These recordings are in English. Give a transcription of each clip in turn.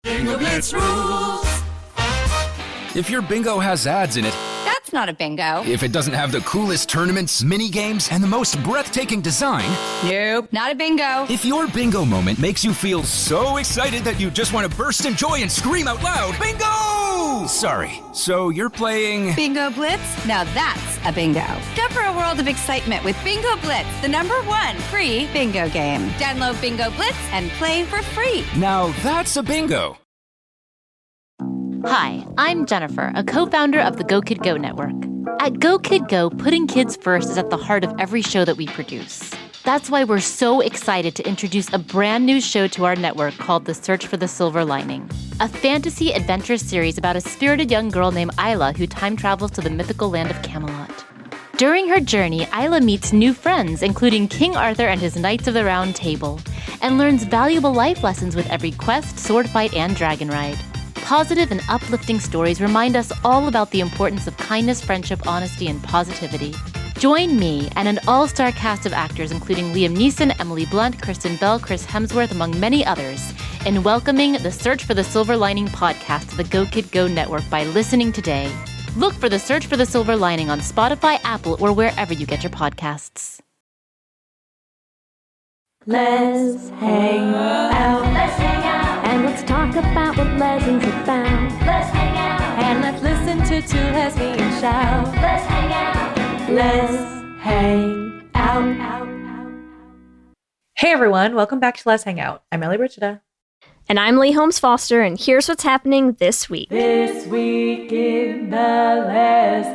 Bingo Blitz rules. If your bingo has ads in it, That's not a bingo. if it doesn't have the coolest tournaments, mini games, and the most breathtaking design, Nope, not a bingo. if your bingo moment makes you feel so excited that you just want to burst in joy and scream out loud, bingo! Sorry, so you're playing... Bingo Blitz? Now that's a bingo. Go for a world of excitement with Bingo Blitz, the #1 free bingo game. Download Bingo Blitz and play for free. Now that's a bingo. Hi, I'm Jennifer, a co-founder of the Go Kid Go network. At Go Kid Go, putting kids first is at the heart of every show that we produce. That's why we're so excited to introduce a brand new show to our network called The Search for the Silver Lining, a fantasy adventure series about a spirited young girl named Isla who time travels to the mythical land of Camelot. During her journey, Isla meets new friends, including King Arthur and his Knights of the Round Table, and learns valuable life lessons with every quest, sword fight, and dragon ride. Positive and uplifting stories remind us all about the importance of kindness, friendship, honesty, and positivity. Join me and an all-star cast of actors including Liam Neeson, Emily Blunt, Kristen Bell, Chris Hemsworth, among many others, in welcoming the Search for the Silver Lining podcast to the Go Kid Go network by listening today. Look for the Search for the Silver Lining on Spotify, Apple, or wherever you get your podcasts. Let's hang out. Let's hang out. And let's talk about what Lezin's about. Let's hang out. And let's listen to two lesbians shout. Let's hang out. Let's hang out. Hey everyone, welcome back to Lez Hang Out. I'm Ellie Brigida. And I'm Leigh Holmes Foster, and here's what's happening this week. This week in the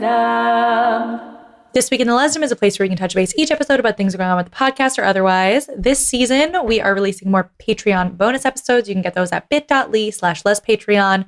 Lesdom. This week in the Lesdom is a place where we can touch base each episode about things going on with the podcast or otherwise. This season, we are releasing more Patreon bonus episodes. You can get those at bit.ly/lespatreon.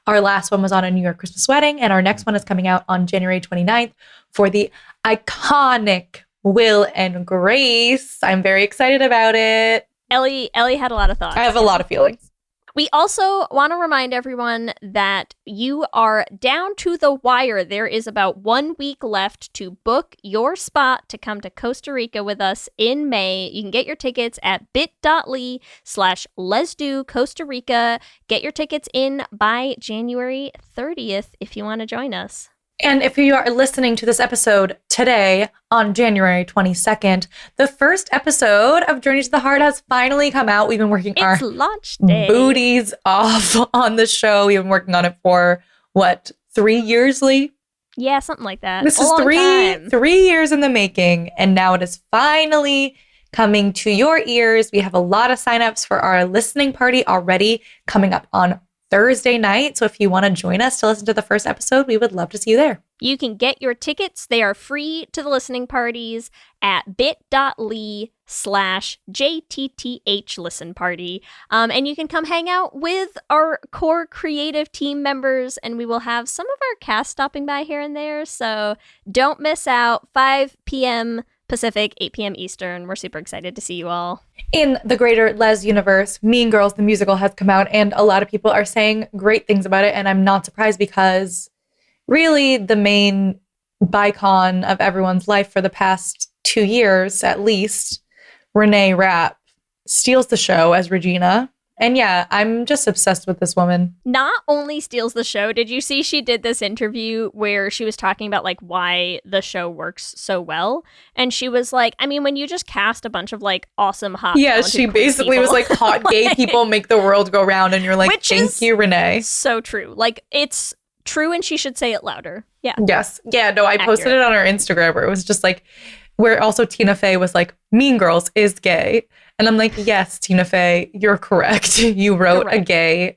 Our last one was on a New York Christmas wedding, and our next one is coming out on January 29th for the iconic Will and Grace. I'm very excited about it. Ellie had a lot of thoughts. I have a lot of feelings. We also want to remind everyone that you are down to the wire. There is about 1 week left to book your spot to come to Costa Rica with us in May. You can get your tickets at bit.ly/Lesdo Costa Rica. Get your tickets in by January 30th if you want to join us. And if you are listening to this episode today on January 22nd, the first episode of Journey to the Heart has finally come out. We've been working our launch day. Booties off on the show. We've been working on it for, 3 years, Leigh? Yeah, something like that. This is three years in the making, and now it is finally coming to your ears. We have a lot of signups for our listening party already coming up on Thursday night. So if you want to join us to listen to the first episode, we would love to see you there. You can get your tickets. They are free to the listening parties at bit.ly/JTTH listen party. And you can come hang out with our core creative team members, and we will have some of our cast stopping by here and there. So don't miss out. 5 p.m. Pacific, 8 p.m. Eastern. We're super excited to see you all. In the greater Les universe, Mean Girls, the musical, has come out, and a lot of people are saying great things about it, and I'm not surprised because really the main bicon of everyone's life for the past 2 years, at least, Renee Rapp, steals the show as Regina. And yeah, I'm just obsessed with this woman. Not only steals the show, did you see she did this interview where she was talking about like why the show works so well? And she was like, I mean, when you just cast a bunch of like awesome hot she basically people, was like, hot gay people make the world go round, and you're like, thank you, Renee. So true. Like, it's true, and she should say it louder. Yeah. Yes. Yeah, no, I posted it on our Instagram where it was just like, where also Tina Fey was like, Mean Girls is gay. And I'm like, yes, Tina Fey, you're correct. You wrote a gay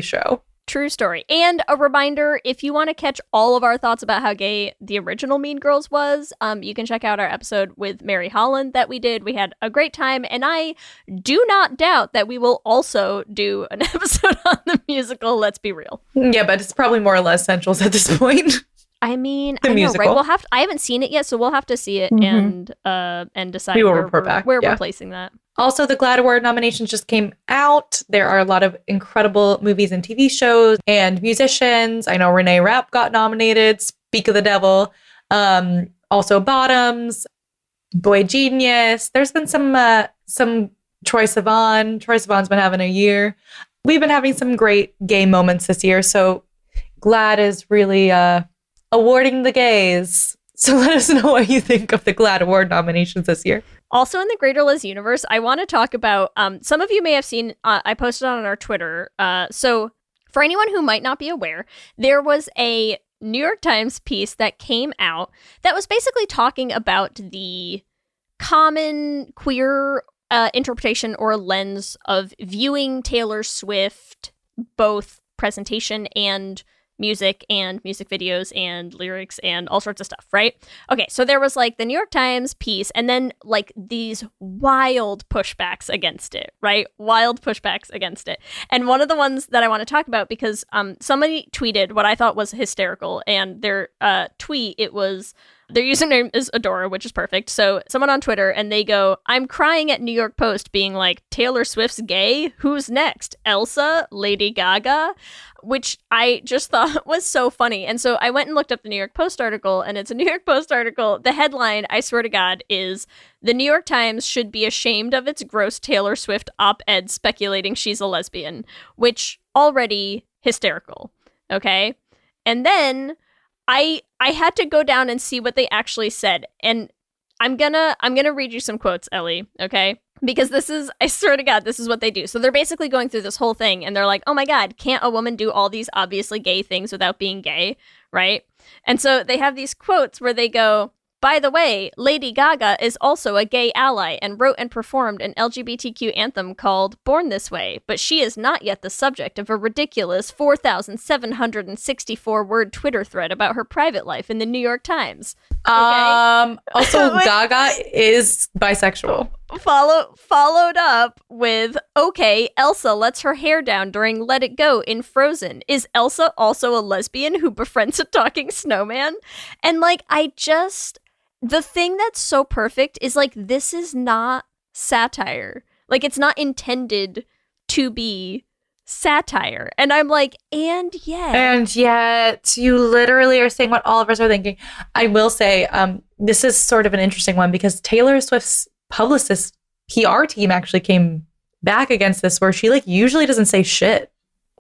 show. True story. And a reminder, if you want to catch all of our thoughts about how gay the original Mean Girls was, you can check out our episode with Mary Holland that we did. We had a great time, and I do not doubt that we will also do an episode on the musical, Let's Be Real. Yeah, but it's probably more or less essentials at this point. I mean, the musical. Know, right? I haven't seen it yet, so we'll have to see it and decide where we're placing that. Also, the GLAAD Award nominations just came out. There are a lot of incredible movies and TV shows and musicians. I know Renee Rapp got nominated. Speak of the Devil. Also, Bottoms, Boy Genius. There's been some Troye Sivan. Troye Sivan's been having a year. we've been having some great gay moments this year. So GLAAD is really awarding the gays. So let us know what you think of the GLAAD Award nominations this year. Also in the Greater Lez universe, I want to talk about, some of you may have seen, I posted on our Twitter. So for anyone who might not be aware, there was a New York Times piece that came out that was basically talking about the common queer interpretation or lens of viewing Taylor Swift, both presentation and music videos and lyrics and all sorts of stuff, right? Okay, so there was like the New York Times piece and then like these wild pushbacks against it, right? Wild pushbacks against it. And one of the ones that I want to talk about because somebody tweeted what I thought was hysterical, and their tweet, it was, their username is Adora, which is perfect. So someone on Twitter, and they go, I'm crying at New York Post being like, Taylor Swift's gay? Who's next? Elsa? Lady Gaga? Which I just thought was so funny. And so I went and looked up the New York Post article, and it's a New York Post article. The headline, I swear to God, is The New York Times should be ashamed of its gross Taylor Swift op-ed speculating she's a lesbian, which already hysterical. Okay. And then I had to go down and see what they actually said. And I'm gonna read you some quotes, Ellie, okay? Because this is, I swear to God, this is what they do. So they're basically going through this whole thing and they're like, oh my God, can't a woman do all these obviously gay things without being gay, right? And so they have these quotes where they go, by the way, Lady Gaga is also a gay ally and wrote and performed an LGBTQ anthem called Born This Way, but she is not yet the subject of a ridiculous 4,764 word Twitter thread about her private life in the New York Times. Okay? Also, Gaga is bisexual. Followed up with, okay, Elsa lets her hair down during Let It Go in Frozen. Is Elsa also a lesbian who befriends a talking snowman? And like, the thing that's so perfect is like, this is not satire. Like, it's not intended to be satire. And I'm like, and yet you literally are saying what all of us are thinking. I will say, this is sort of an interesting one because Taylor Swift's publicist PR team actually came back against this, where she like usually doesn't say shit.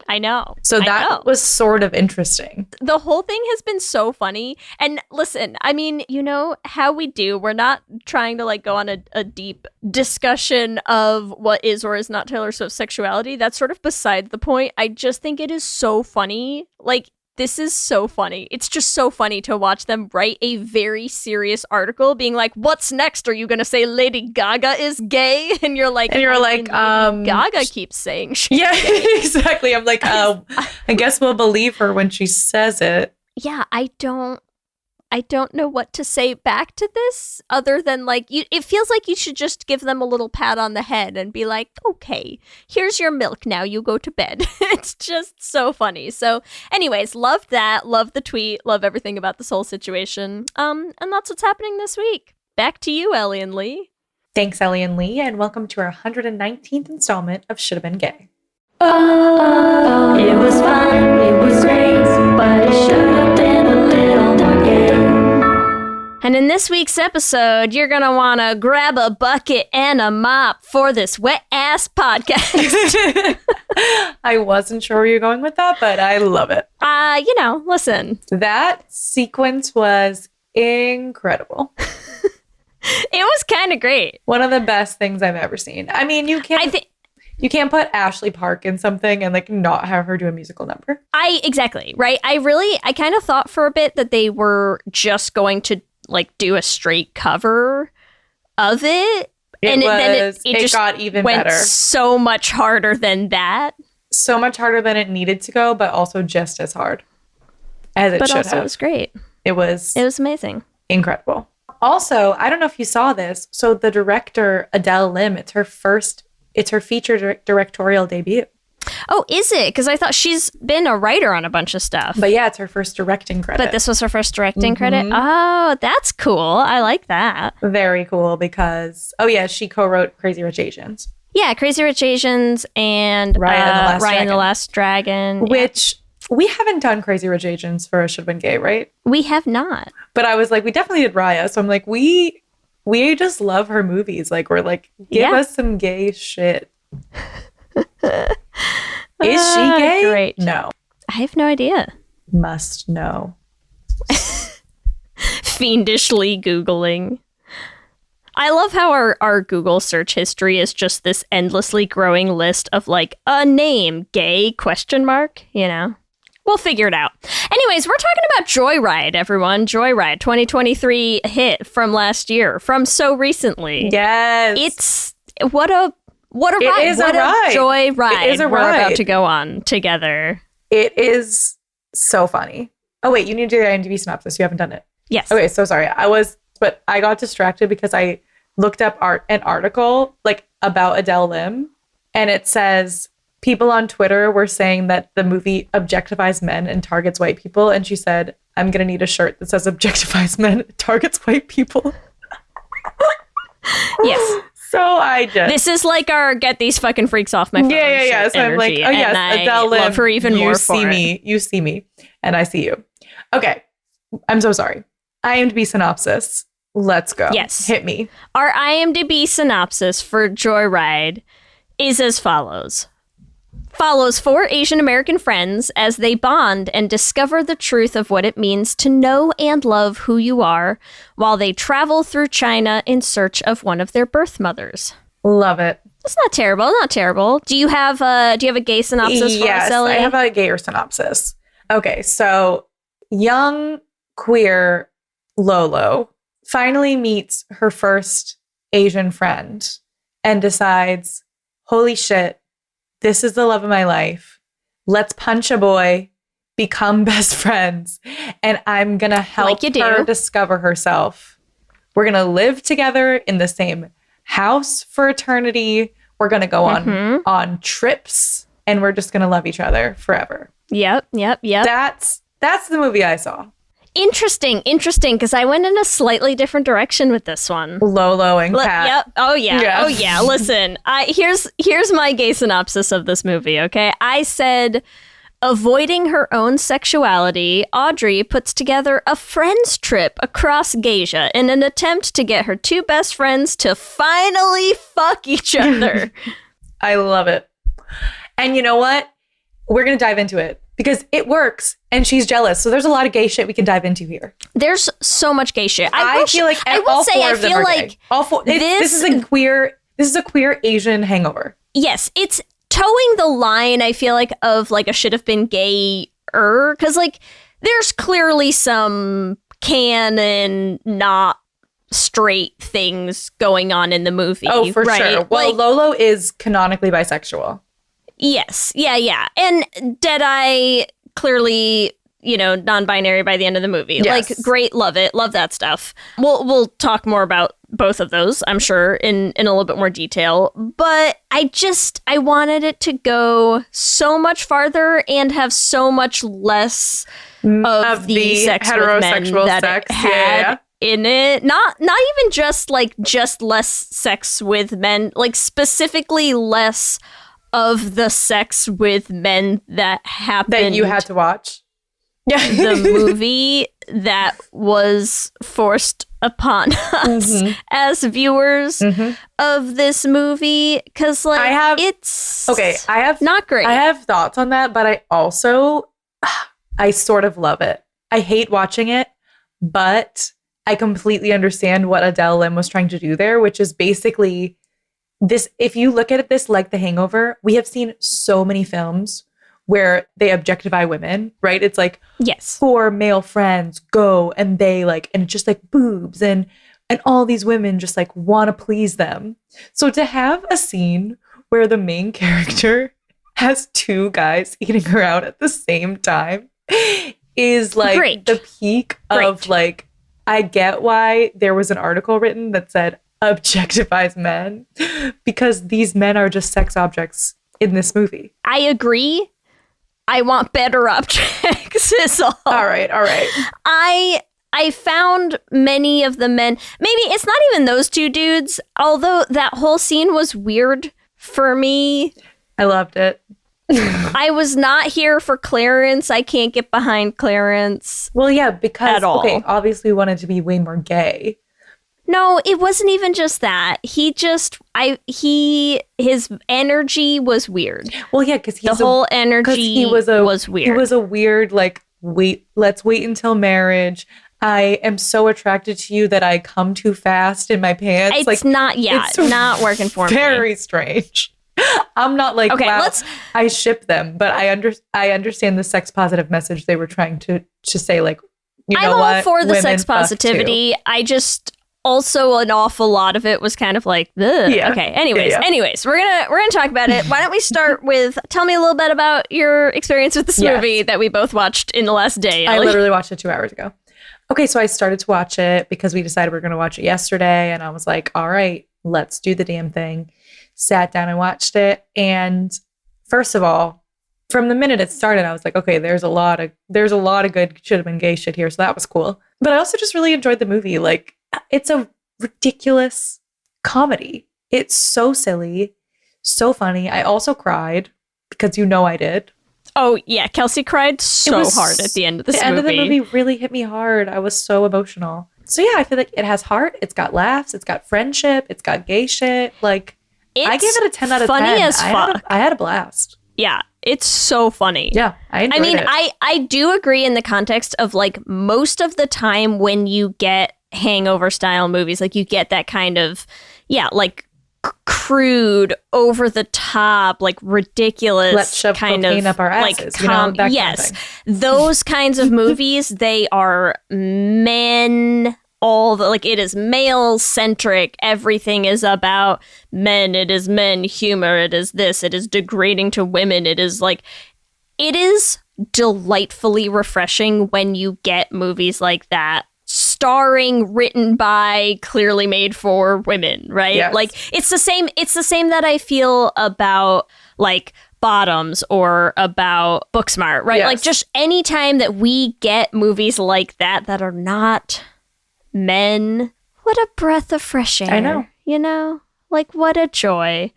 I know. So that was sort of interesting. The whole thing has been so funny. And listen, I mean, you know how we do. We're not trying to like go on a deep discussion of what is or is not Taylor Swift's sexuality. That's sort of beside the point. I just think it is so funny. Like, this is so funny. It's just so funny to watch them write a very serious article being like, what's next? Are you going to say Lady Gaga is gay? And you're like, Gaga keeps saying she's gay. Exactly. I'm like, I guess we'll believe her when she says it. Yeah, I don't know what to say back to this other than like, it feels like you should just give them a little pat on the head and be like, okay, here's your milk now, you go to bed. It's just so funny. So anyways, love that, love the tweet, love everything about this whole situation. And that's what's happening this week. Back to you, Ellie and Leigh. Thanks, Ellie and Leigh, and welcome to our 119th installment of Should Have Been Gay. Oh, it was fun, it was great, but it should have been a little more gay. And in this week's episode, you're going to want to grab a bucket and a mop for this wet-ass podcast. I wasn't sure where you're going with that, but I love it. Listen. That sequence was incredible. It was kind of great. One of the best things I've ever seen. I mean, you can't put Ashley Park in something and like not have her do a musical number. Exactly, right? I kind of thought for a bit that they were just going to like do a straight cover of it. It got even better. So much harder than that. So much harder than it needed to go, but also just as hard as it should have. But also it was great. It was amazing. Incredible. Also, I don't know if you saw this. So the director, Adele Lim, it's her feature directorial debut. Oh, is it? Because I thought she's been a writer on a bunch of stuff. But yeah, it's her first directing credit. But this was her first directing credit? Oh, that's cool. I like that. Very cool because, she co-wrote Crazy Rich Asians. Yeah, Crazy Rich Asians and Raya and the Last Dragon. Which we haven't done Crazy Rich Asians for a Should Have Been Gay, right? We have not. But I was like, we definitely did Raya. So I'm like, we just love her movies. Like, we're like, give us some gay shit. Is she gay? Great. No. I have no idea. Must know. Fiendishly Googling. I love how our Google search history is just this endlessly growing list of like a name, gay, ? You know? We'll figure it out. Anyways, we're talking about Joyride, everyone. Joyride, 2023 hit from last year, from so recently. Yes. It's what a ride. It is what a ride. Joy ride It is a we're ride. about to go on together. It is so funny. Oh, wait, you need to do your IMDb synopsis. You haven't done it. Yes. Okay, so sorry. But I got distracted because I looked up an article like about Adele Lim, and it says people on Twitter were saying that the movie objectifies men and targets white people, and she said, "I'm gonna need a shirt that says objectifies men, targets white people." Yes. So I just This is like our get these fucking freaks off my phone. yeah. shit So I'm like, energy, oh yes, and Adele Lim. I love her even you more see for me, it. you see me, and I see you. Okay, I'm so sorry. IMDb synopsis. Let's go. Yes. Hit me. Our IMDb synopsis for Joyride is as follows. Follows 4 Asian American friends as they bond and discover the truth of what it means to know and love who you are while they travel through China in search of one of their birth mothers. Love it. It's not terrible, not terrible. Do you have a gay synopsis for us, Ellie? I have a gayer synopsis. Okay, so young queer Lolo finally meets her first Asian friend and decides, holy shit, this is the love of my life. Let's punch a boy, become best friends, and I'm going to help her discover herself. We're going to live together in the same house for eternity. We're going to go on trips, and we're just going to love each other forever. Yep. That's the movie I saw. Interesting, because I went in a slightly different direction with this one. Lolo and Kat. Yep. Oh yeah. Yeah. Oh yeah. Listen, here's my gay synopsis of this movie. Okay, I said, avoiding her own sexuality, Audrey puts together a friends trip across Gaysia in an attempt to get her 2 best friends to finally fuck each other. I love it. And you know what? We're gonna dive into it because it works, and she's jealous. So there's a lot of gay shit we can dive into here. There's so much gay shit. I feel like all 4 of them are gay. All 4. This is a queer Asian hangover. Yes, it's towing the line, I feel like, of like a should have been gayer, because like there's clearly some canon not straight things going on in the movie. Oh, for right? sure. Well, like, Lolo is canonically bisexual. Yes. Yeah. And Deadeye, clearly, non-binary by the end of the movie. Yes. Like, great, love it. Love that stuff. We'll talk more about both of those, I'm sure, in a little bit more detail. But I wanted it to go so much farther and have so much less of the sex heterosexual with men that sex it had in it. Not even just less sex with men, like specifically less of the sex with men that happened. That you had to watch. Yeah. The movie that was forced upon us as viewers of this movie. Because, like, I have not great. I have thoughts on that, but I sort of love it. I hate watching it, but I completely understand what Adele Lim was trying to do there, which is basically this. If you look at this like The Hangover, we have seen so many films where they objectify women, right? It's like, yes, 4 male friends go and they like, and it's just like boobs and all these women just like want to please them. So to have a scene where the main character has 2 guys eating her out at the same time is like the peak of like, I get why there was an article written that said objectifies men, because these men are just sex objects in this movie. I agree. I want better objects is all. All right. I found many of the men, maybe it's not even those 2 dudes, although that whole scene was weird for me. I loved it. I was not here for Clarence. I can't get behind Clarence. Well, yeah, because, at all. Okay, obviously we wanted to be way more gay. No, it wasn't even just that. His energy was weird. Well, yeah, because the whole energy was weird. He was a weird, like, let's wait until marriage. I am so attracted to you that I come too fast in my pants. It's not not working for me. Very strange. I'm not like, okay, wow, I ship them, but I understand the sex positive message they were trying to say, like, you know, I'm all for the sex positivity. I just also an awful lot of it was kind of like, ugh. Yeah. Okay. Anyways, we're gonna talk about it. Why don't we start with tell me a little bit about your experience with this movie that we both watched in the last day, Ellie. I literally watched it 2 hours ago. Okay, so I started to watch it because we decided we were going to watch it yesterday, and I was like, all right, let's do the damn thing. Sat down and watched it, and first of all, from the minute it started, I was like, okay, there's a lot of good should have been gay shit here, so that was cool. But I also just really enjoyed the movie. Like, it's a ridiculous comedy. It's so silly, so funny. I also cried because I did. Oh, yeah. Kelsey cried so hard at the end of this movie. The end of the movie really hit me hard. I was so emotional. So, yeah, I feel like it has heart. It's got laughs. It's got friendship. It's got gay shit. Like, I gave it a 10 out of 10. Funny as fuck. I had a blast. Yeah, it's so funny. Yeah, I enjoyed it. I do agree in the context of, like, most of the time when you get hangover-style movies, like, you get that kind of, like, crude, over the top, like ridiculous, let's shove kind cocaine of up our asses, like yes, those kinds of movies. They are men. It is male centric. Everything is about men. It is men humor. It is this. It is degrading to women. It is delightfully refreshing when you get movies like that. Starring, written by, clearly made for women, right? Yes. Like, it's the same that I feel about, like, Bottoms or about Booksmart, right? Yes. Like, just any time that we get movies like that are not men, what a breath of fresh air. I know. You know? Like, what a joy.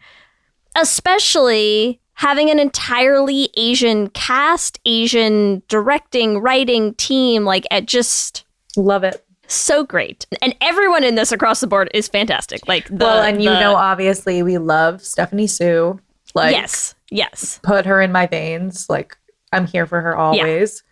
Especially having an entirely Asian cast, Asian directing, writing team, like, just... Love it. So great. And everyone in this across the board is fantastic. Like, obviously we love Stephanie Sue. Like, yes. Put her in my veins. Like, I'm here for her always.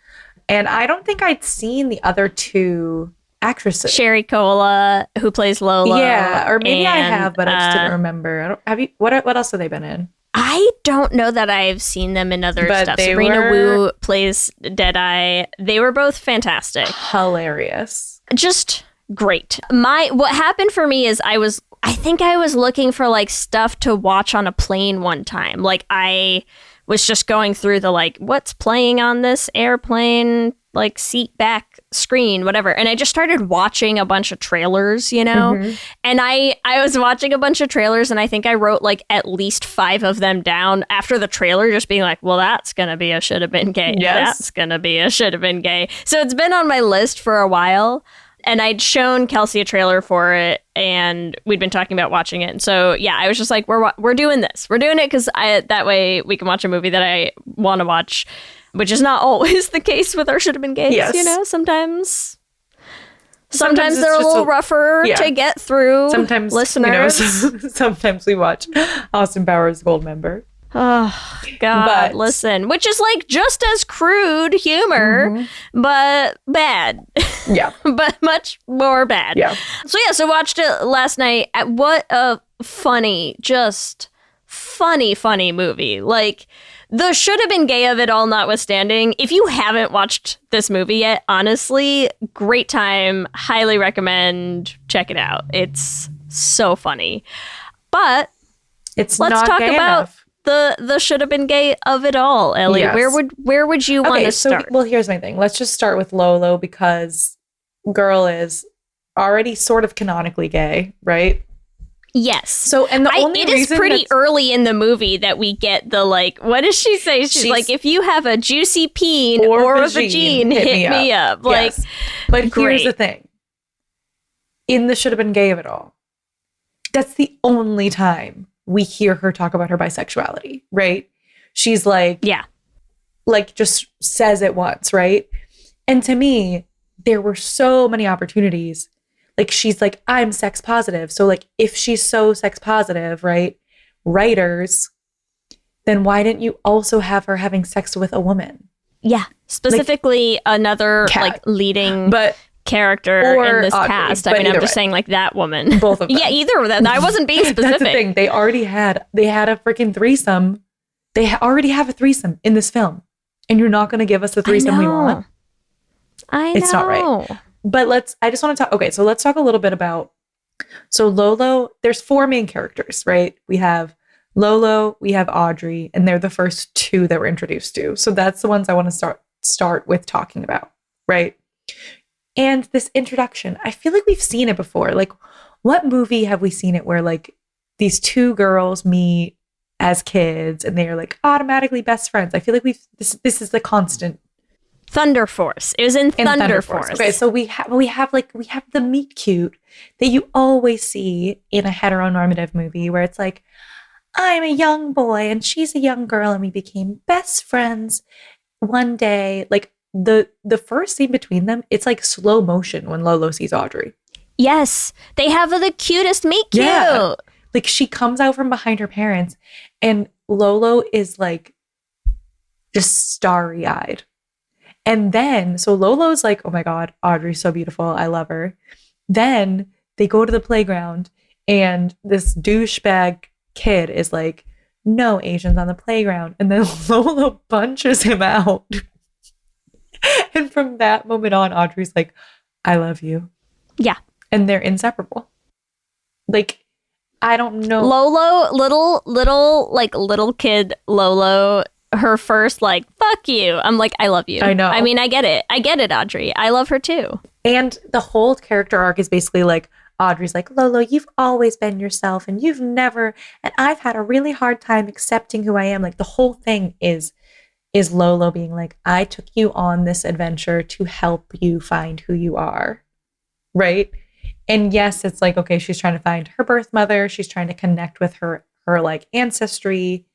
Yeah. And I don't think I'd seen the other 2 actresses. Sherry Cola, who plays Lolo. Yeah, or maybe I have, but I just didn't remember. Have you? What else have they been in? I don't know that I've seen them in other stuff. Sabrina Wu plays Deadeye. They were both fantastic. Hilarious. Just great. What happened for me is I think I was looking for, like, stuff to watch on a plane one time. Like, I was just going through the, like, what's playing on this airplane, like, seat back screen, whatever. And I just started watching a bunch of trailers, you know? Mm-hmm. And I was watching a bunch of trailers, and I think I wrote, like, at least 5 of them down after the trailer, just being like, well, that's gonna be a should have been gay. Yes. That's gonna be a should have been gay. So it's been on my list for a while. And I'd shown Kelsey a trailer for it, and we'd been talking about watching it. And so, yeah, I was just like, we're doing this. We're doing it because that way we can watch a movie that I want to watch, which is not always the case with our should have been gays. Yes. You know, sometimes they're a little rougher to get through. Sometimes, listeners. Sometimes we watch Austin Powers Goldmember. Oh, God, listen. Which is, like, just as crude humor, but bad. Yeah. But much more bad. Yeah. So watched it last night. What a funny movie. Like, the should have been gay of it all notwithstanding, if you haven't watched this movie yet, honestly, great time. Highly recommend. Check it out. It's so funny. But let's talk about enough. The should have been gay of it all, Ellie. Yes. Where would you want to start? Well, here's my thing. Let's just start with Lolo, because girl is already sort of canonically gay, right? Yes. So, and it is pretty early in the movie that we get the, like, what does she say? She's like, if you have a juicy peen or a vagine, hit me up. Like, yes. But here's the thing. In the should have been gay of it all, that's the only time we hear her talk about her bisexuality, right? She's like, like, just says it once, right? And to me, there were so many opportunities. like she's like, I'm sex positive. So like if she's so sex positive, right? Writers, then why didn't you also have her having sex with a woman? Yeah. Specifically another Cat. like leading But character or in this Audrey, cast. I but mean, I'm either just way. saying like that woman. Both of them. Yeah, either of them. I wasn't being specific. That's the thing. They had a freaking threesome. They already have a threesome in this film. And you're not going to give us the threesome we want? I know. It's not right. But I just want to talk. Okay, so let's talk a little bit about. So Lolo, there's 4 main characters, right? We have Lolo, we have Audrey, and they're the first 2 that we're introduced to. So that's the ones I want to start with talking about, right? And this introduction, I feel like we've seen it before. Like, what movie have we seen it where like these 2 girls meet as kids and they are like automatically best friends? I feel like this is the constant. Thunder Force. It was in Thunder Force. Okay, so we have the meet cute that you always see in a heteronormative movie where it's like, I'm a young boy and she's a young girl and we became best friends one day. Like the first scene between them, it's like slow motion when Lolo sees Audrey. Yes, they have the cutest meet cute. Yeah. Like she comes out from behind her parents and Lolo is like just starry-eyed. And then, so Lolo's like, oh my God, Audrey's so beautiful. I love her. Then they go to the playground and this douchebag kid is like, no Asians on the playground. And then Lolo punches him out. And from that moment on, Audrey's like, I love you. Yeah. And they're inseparable. Like, I don't know. Lolo, little kid Lolo, her first like, fuck you. I'm like, I love you. I know. I mean, I get it, Audrey. I love her too. And the whole character arc is basically like, Audrey's like, Lolo, you've always been yourself and you've never, and I've had a really hard time accepting who I am. Like the whole thing is Lolo being like, I took you on this adventure to help you find who you are. Right? And yes, it's like, okay, she's trying to find her birth mother. She's trying to connect with her like ancestry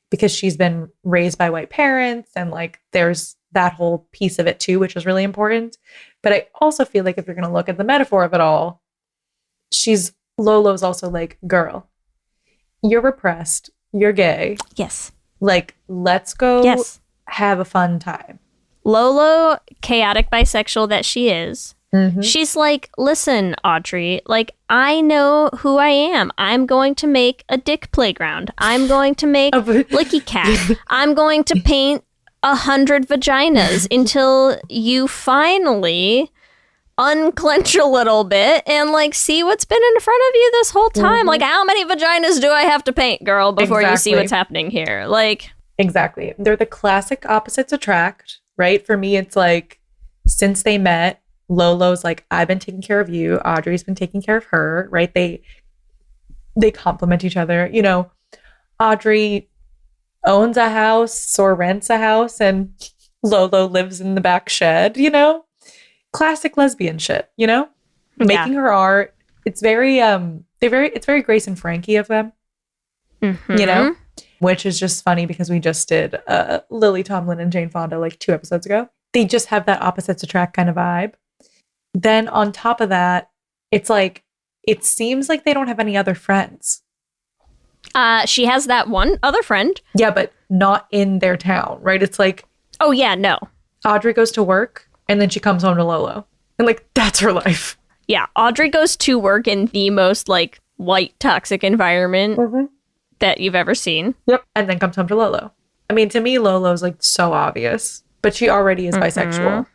because she's been raised by white parents. And like, there's that whole piece of it too, which is really important. But I also feel like if you're going to look at the metaphor of it all, Lolo's also like, girl, you're repressed. You're gay. Yes. Like, let's go have a fun time. Lolo, chaotic bisexual that she is, Mm-hmm. she's like, listen, Audrey, like, I know who I am. I'm going to make a dick playground. I'm going to make Licky Cat. I'm going to paint 100 vaginas until you finally unclench a little bit and like see what's been in front of you this whole time. Mm-hmm. Like, how many vaginas do I have to paint, girl, before you see what's happening here? Like, exactly. They're the classic opposites attract, right? For me, it's like, since they met, Lolo's like, I've been taking care of you. Audrey's been taking care of her, right? They complement each other. You know, Audrey owns a house or rents a house and Lolo lives in the back shed, you know? Classic lesbian shit, you know? Making her art. It's very it's very Grace and Frankie of them. mm-hmm. You know? Which is just funny because we just did Lily Tomlin and Jane Fonda like 2 episodes ago. They just have that opposites attract kind of vibe. Then on top of that, it's like, it seems like they don't have any other friends. She has that one other friend. Yeah, but not in their town, right? It's like, oh yeah, no. Audrey goes to work and then she comes home to Lolo. And like, that's her life. Yeah, Audrey goes to work in the most like white toxic environment that you've ever seen. Yep. And then comes home to Lolo. I mean, to me, Lolo's like so obvious, but she already is bisexual.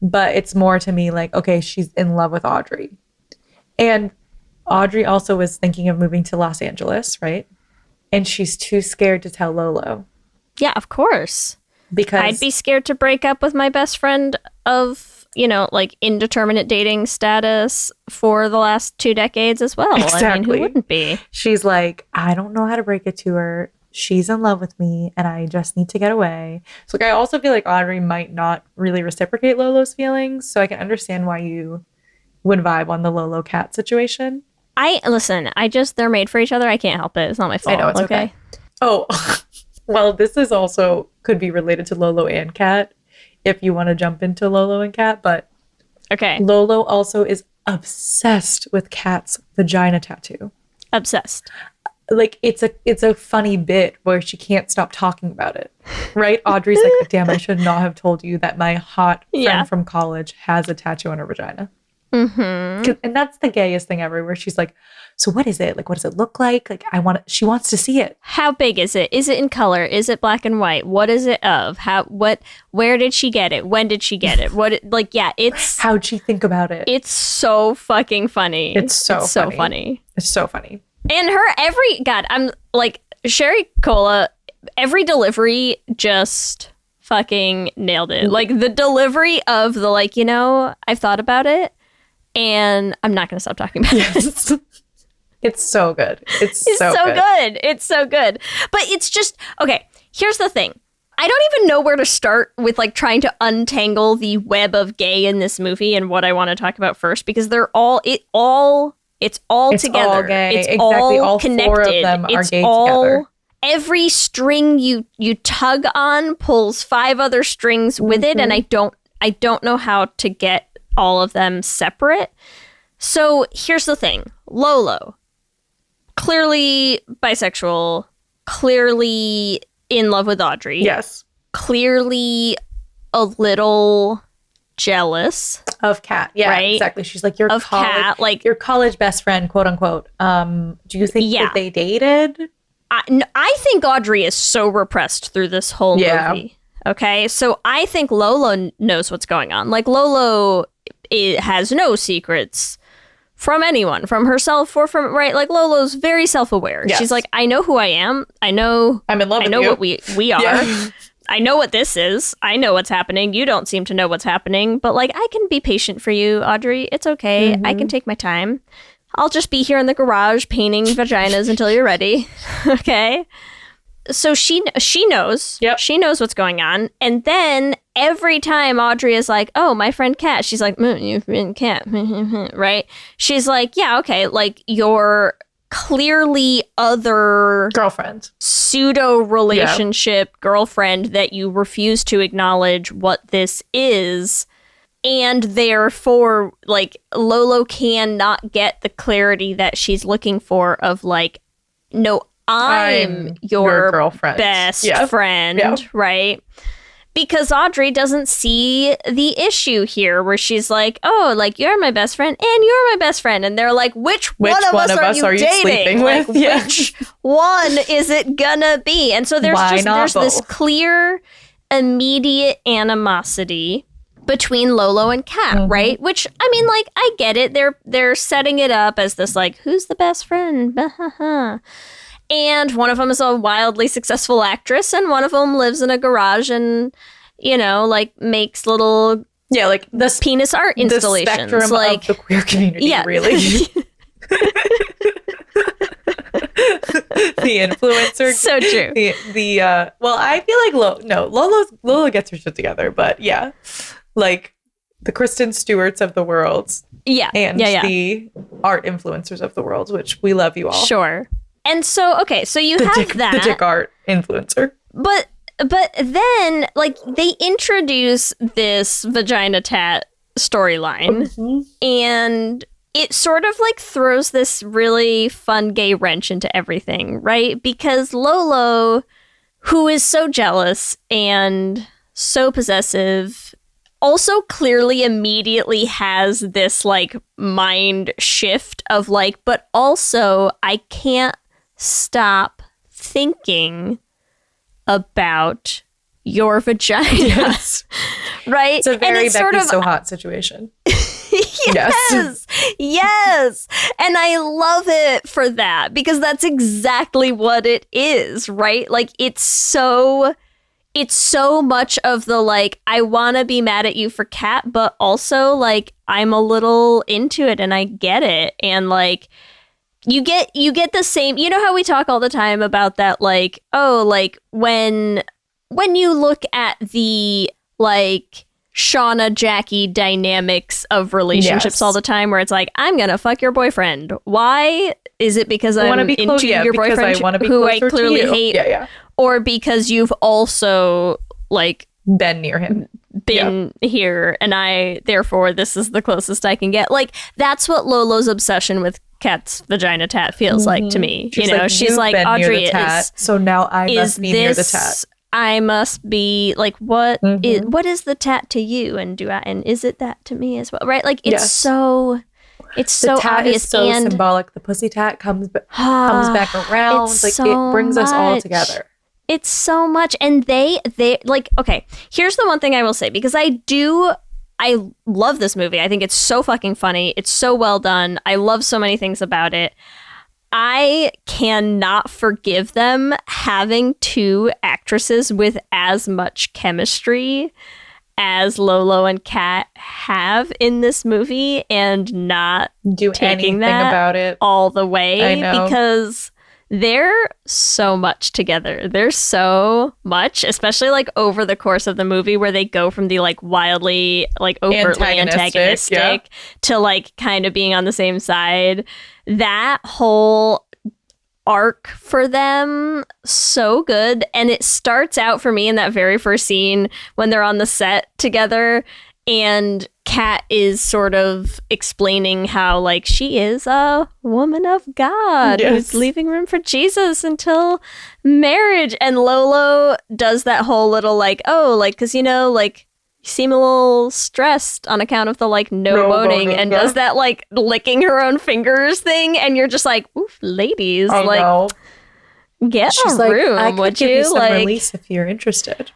But it's more to me like, okay, she's in love with Audrey. And Audrey also was thinking of moving to Los Angeles, right? And she's too scared to tell Lolo. Yeah, of course. Because I'd be scared to break up with my best friend of, you know, like indeterminate dating status for the last 2 decades as well. Exactly. I mean, who wouldn't be? She's like, I don't know how to break it to her. She's in love with me and I just need to get away. So like, I also feel like Audrey might not really reciprocate Lolo's feelings. So I can understand why you would vibe on the Lolo cat situation. They're made for each other. I can't help it. It's not my fault. I know, it's okay. Oh, well, this is also could be related to Lolo and Cat if you want to jump into Lolo and Cat. But okay, Lolo also is obsessed with Kat's vagina tattoo. Obsessed. Like it's a funny bit where she can't stop talking about it, right? Audrey's like, damn, I should not have told you that my hot friend from college has a tattoo on her vagina. Mm-hmm. And that's the gayest thing ever, where she's like, so what is it? Like, what does it look like? Like, she wants to see it. How big is it? Is it in color? Is it black and white? What is it of? Where did she get it? When did she get it? It's how'd she think about it? It's so fucking funny. It's so funny. It's so funny. And I'm like, Sherry Cola, every delivery just fucking nailed it. Like the delivery of the I've thought about it and I'm not going to stop talking about it. It's so good. It's so good. It's so good. But it's just, okay, here's the thing. I don't even know where to start with trying to untangle the web of gay in this movie and what I want to talk about first, because it's all together. All gay. It's exactly. All connected. 4 of them are gay together. Every string you tug on pulls 5 other strings with it, and I don't know how to get all of them separate. So here's the thing. Lolo, clearly bisexual, clearly in love with Audrey. Yes. Clearly a little jealous of Kat. Yeah, right? Exactly. She's like your Kat, your college best friend, quote unquote. Do you think that they dated? I think Audrey is so repressed through this whole movie. Okay, so I think Lolo knows what's going on. Like Lolo has no secrets from anyone, from herself or from Like Lolo's very self-aware. Yes. She's like, I know who I am. I'm in love. I know what we are. Yeah. I know what this is. I know what's happening. You don't seem to know what's happening, but I can be patient for you, Audrey. It's okay. I can take my time. I'll just be here in the garage painting vaginas until you're ready. Okay. So she knows. Yep. She knows what's going on. And then every time Audrey is like, oh, my friend Kat, she's like, you've been Kat. Right? She's like, yeah, okay. Like your clearly other girlfriend, pseudo relationship girlfriend that you refuse to acknowledge what this is. And therefore, Lolo cannot get the clarity that she's looking for of no, I'm your girlfriend, best friend, right? Because Audrey doesn't see the issue here where she's like, oh, you're my best friend and you're my best friend. And they're like, which one of us are you dating? Sleeping with? Which one is it gonna be? And so there's this clear, immediate animosity between Lolo and Kat, right? Which, I mean, I get it. They're setting it up as this, who's the best friend? And one of them is a wildly successful actress, and one of them lives in a garage and, makes little the penis art installations. The spectrum of the queer community, really. The influencer. So true. I feel like Lolo gets her shit together, but yeah. The Kristen Stewarts of the world. Yeah. And the art influencers of the world, which we love you all. Sure. And so, okay, so you have that. The dick art influencer. But then, they introduce this vagina tat storyline, and it sort of, throws this really fun gay wrench into everything, right? Because Lolo, who is so jealous and so possessive, also clearly immediately has this, mind shift of, but also I can't stop thinking about your vagina. Yes. Right? It's a very Becky's So Hot situation. Yes. And I love it for that, because that's exactly what it is, right? It's so much of the I want to be mad at you for Kat, but also I'm a little into it and I get it. And you get the same, how we talk all the time about that, when you look at the Shauna Jackie dynamics of relationships all the time, where it's I'm gonna fuck your boyfriend. Why? Is it because I'm into your boyfriend who I clearly hate? Yeah. Or because you've also been near him been here, and therefore this is the closest I can get. Like, that's what Lolo's obsession with Kat's vagina tat feels like to me. She's like Audrey is, so now I must be near the tat. I must be like, what is the tat to you, and is it that to me as well? Right? Like, it's so the tat obvious, is so and symbolic. The pussy tat comes back around. Like, it brings us all together. It's so much. And they like, okay, here's the one thing I will say, because I love this movie. I think it's so fucking funny. It's so well done. I love so many things about it. I cannot forgive them having two actresses with as much chemistry as Lolo and Kat have in this movie and not do taking anything that about it all the way. I know. Because they're so much together. There's so much, especially like over the course of the movie, where they go from the like wildly, like overtly antagonistic to like kind of being on the same side. That whole arc for them, so good. And it starts out for me in that very first scene when they're on the set together, and Kat is sort of explaining how, like, she is a woman of God who's leaving room for Jesus until marriage. And Lolo does that whole little, like, oh, like, because, you know, like, you seem a little stressed on account of the, like, no boning, and does that, like, licking her own fingers thing. And you're just like, oof, ladies, I know. Get She's a room, I could would give you? some Like, release if you're interested.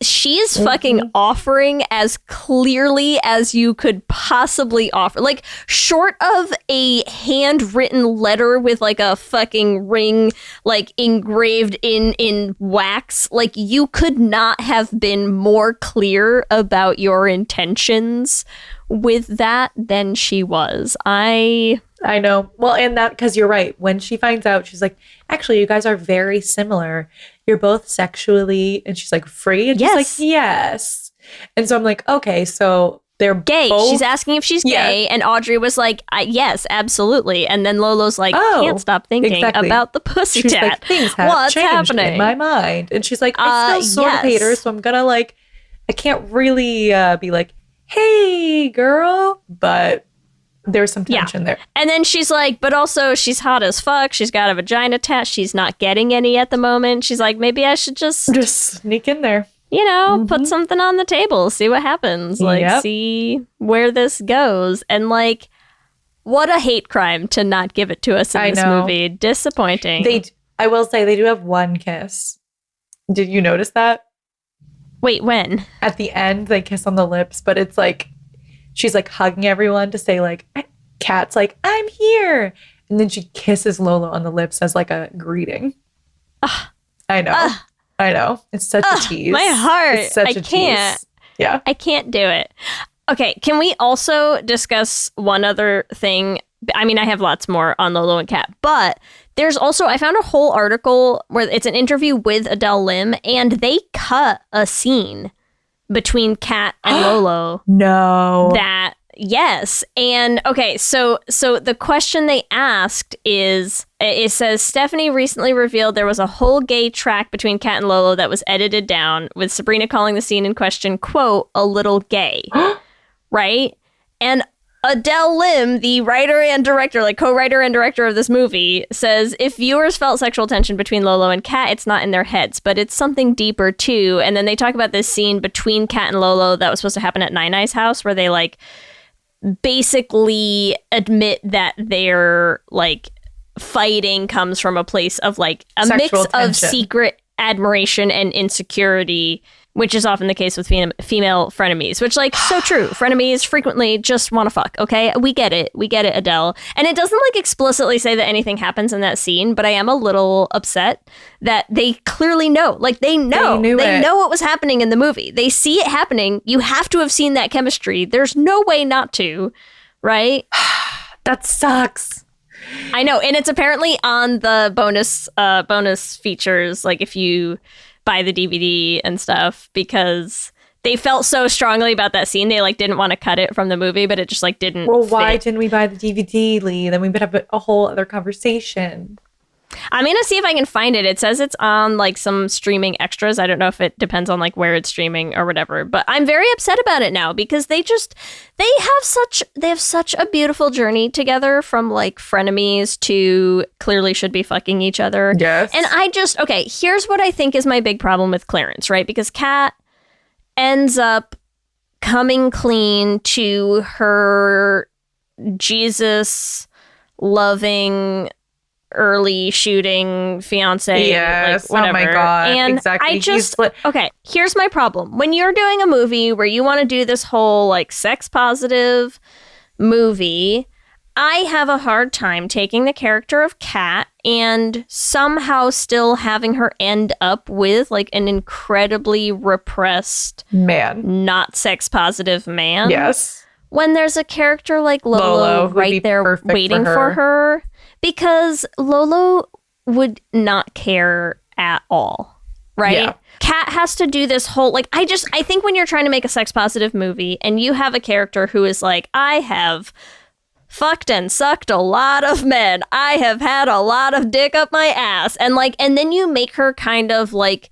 She's fucking offering as clearly as you could possibly offer. Like, short of a handwritten letter with like a fucking ring, like engraved in wax, like you could not have been more clear about your intentions with that than she was. I know. Well, and that, because you're right. When she finds out, she's like, actually, you guys are very similar. You're both sexually, and she's like, free? And she's like, yes. And so I'm like, okay, so they're gay. Both... She's asking if she's gay, and Audrey was like, yes, absolutely. And then Lolo's like, can't stop thinking about the pussy tat. Like, things have What's changed happening in my mind. And she's like, I still sort of hate her, so I'm gonna like, I can't really be like, hey, girl, but there's some tension there. And then she's like, but also she's hot as fuck. She's got a vagina tat. She's not getting any at the moment. She's like, maybe I should just sneak in there. You know, put something on the table, see what happens. Like, see where this goes. And like, what a hate crime to not give it to us in this movie. Disappointing. I will say they do have one kiss. Did you notice that? Wait, when? At the end, they kiss on the lips, but it's like, she's like hugging everyone to say like, Kat's like, I'm here. And then she kisses Lolo on the lips as like a greeting. I know. I know. It's such a tease. My heart. It's such a can't. Tease. Yeah. I can't do it. Okay. Can we also discuss one other thing? I mean, I have lots more on Lolo and Kat, but there's also, I found a whole article where it's an interview with Adele Lim, and they cut a scene between Kat and Lolo. No. Yes. And okay, so the question they asked is, it says, Stephanie recently revealed there was a whole gay track between Kat and Lolo that was edited down, with Sabrina calling the scene in question, quote, a little gay. Right? And Adele Lim, the writer and director, like co-writer and director of this movie, says if viewers felt sexual tension between Lolo and Kat, it's not in their heads, but it's something deeper too. And then they talk about this scene between Kat and Lolo that was supposed to happen at Nine-Eye's house, where they like basically admit that their like fighting comes from a place of like a sexual mix tension. of secret admiration and insecurity, which is often the case with female frenemies, which, like, so true. Frenemies frequently just want to fuck, okay? We get it, Adele. And it doesn't, like, explicitly say that anything happens in that scene, but I am a little upset that they clearly know. Like, they know. They know what was happening in the movie. They see it happening. You have to have seen that chemistry. There's no way not to, right? That sucks. I know, and it's apparently on the bonus features, like, if you buy the DVD and stuff, because they felt so strongly about that scene. They like didn't want to cut it from the movie, but it just like didn't Well, why fit. didn't we buy the DVD, Leigh? Then we would have a whole other conversation. I'm going to see if I can find it. It says it's on like some streaming extras. I don't know if it depends on like where it's streaming or whatever, but I'm very upset about it now because they have such a beautiful journey together from like frenemies to clearly should be fucking each other. Yes. And okay, here's what I think is my big problem with Clarence, right? Because Kat ends up coming clean to her Jesus loving early shooting fiance. Yes. Like, whatever. Oh my God. And exactly. Okay, here's my problem. When you're doing a movie where you want to do this whole like sex positive movie, I have a hard time taking the character of Kat and somehow still having her end up with like an incredibly repressed man, not sex positive man. Yes. When there's a character like Lolo right there waiting for her. Because Lolo would not care at all, right? Yeah. Kat has to do this whole, like, I think when you're trying to make a sex positive movie and you have a character who is like, I have fucked and sucked a lot of men. I have had a lot of dick up my ass. And then you make her kind of like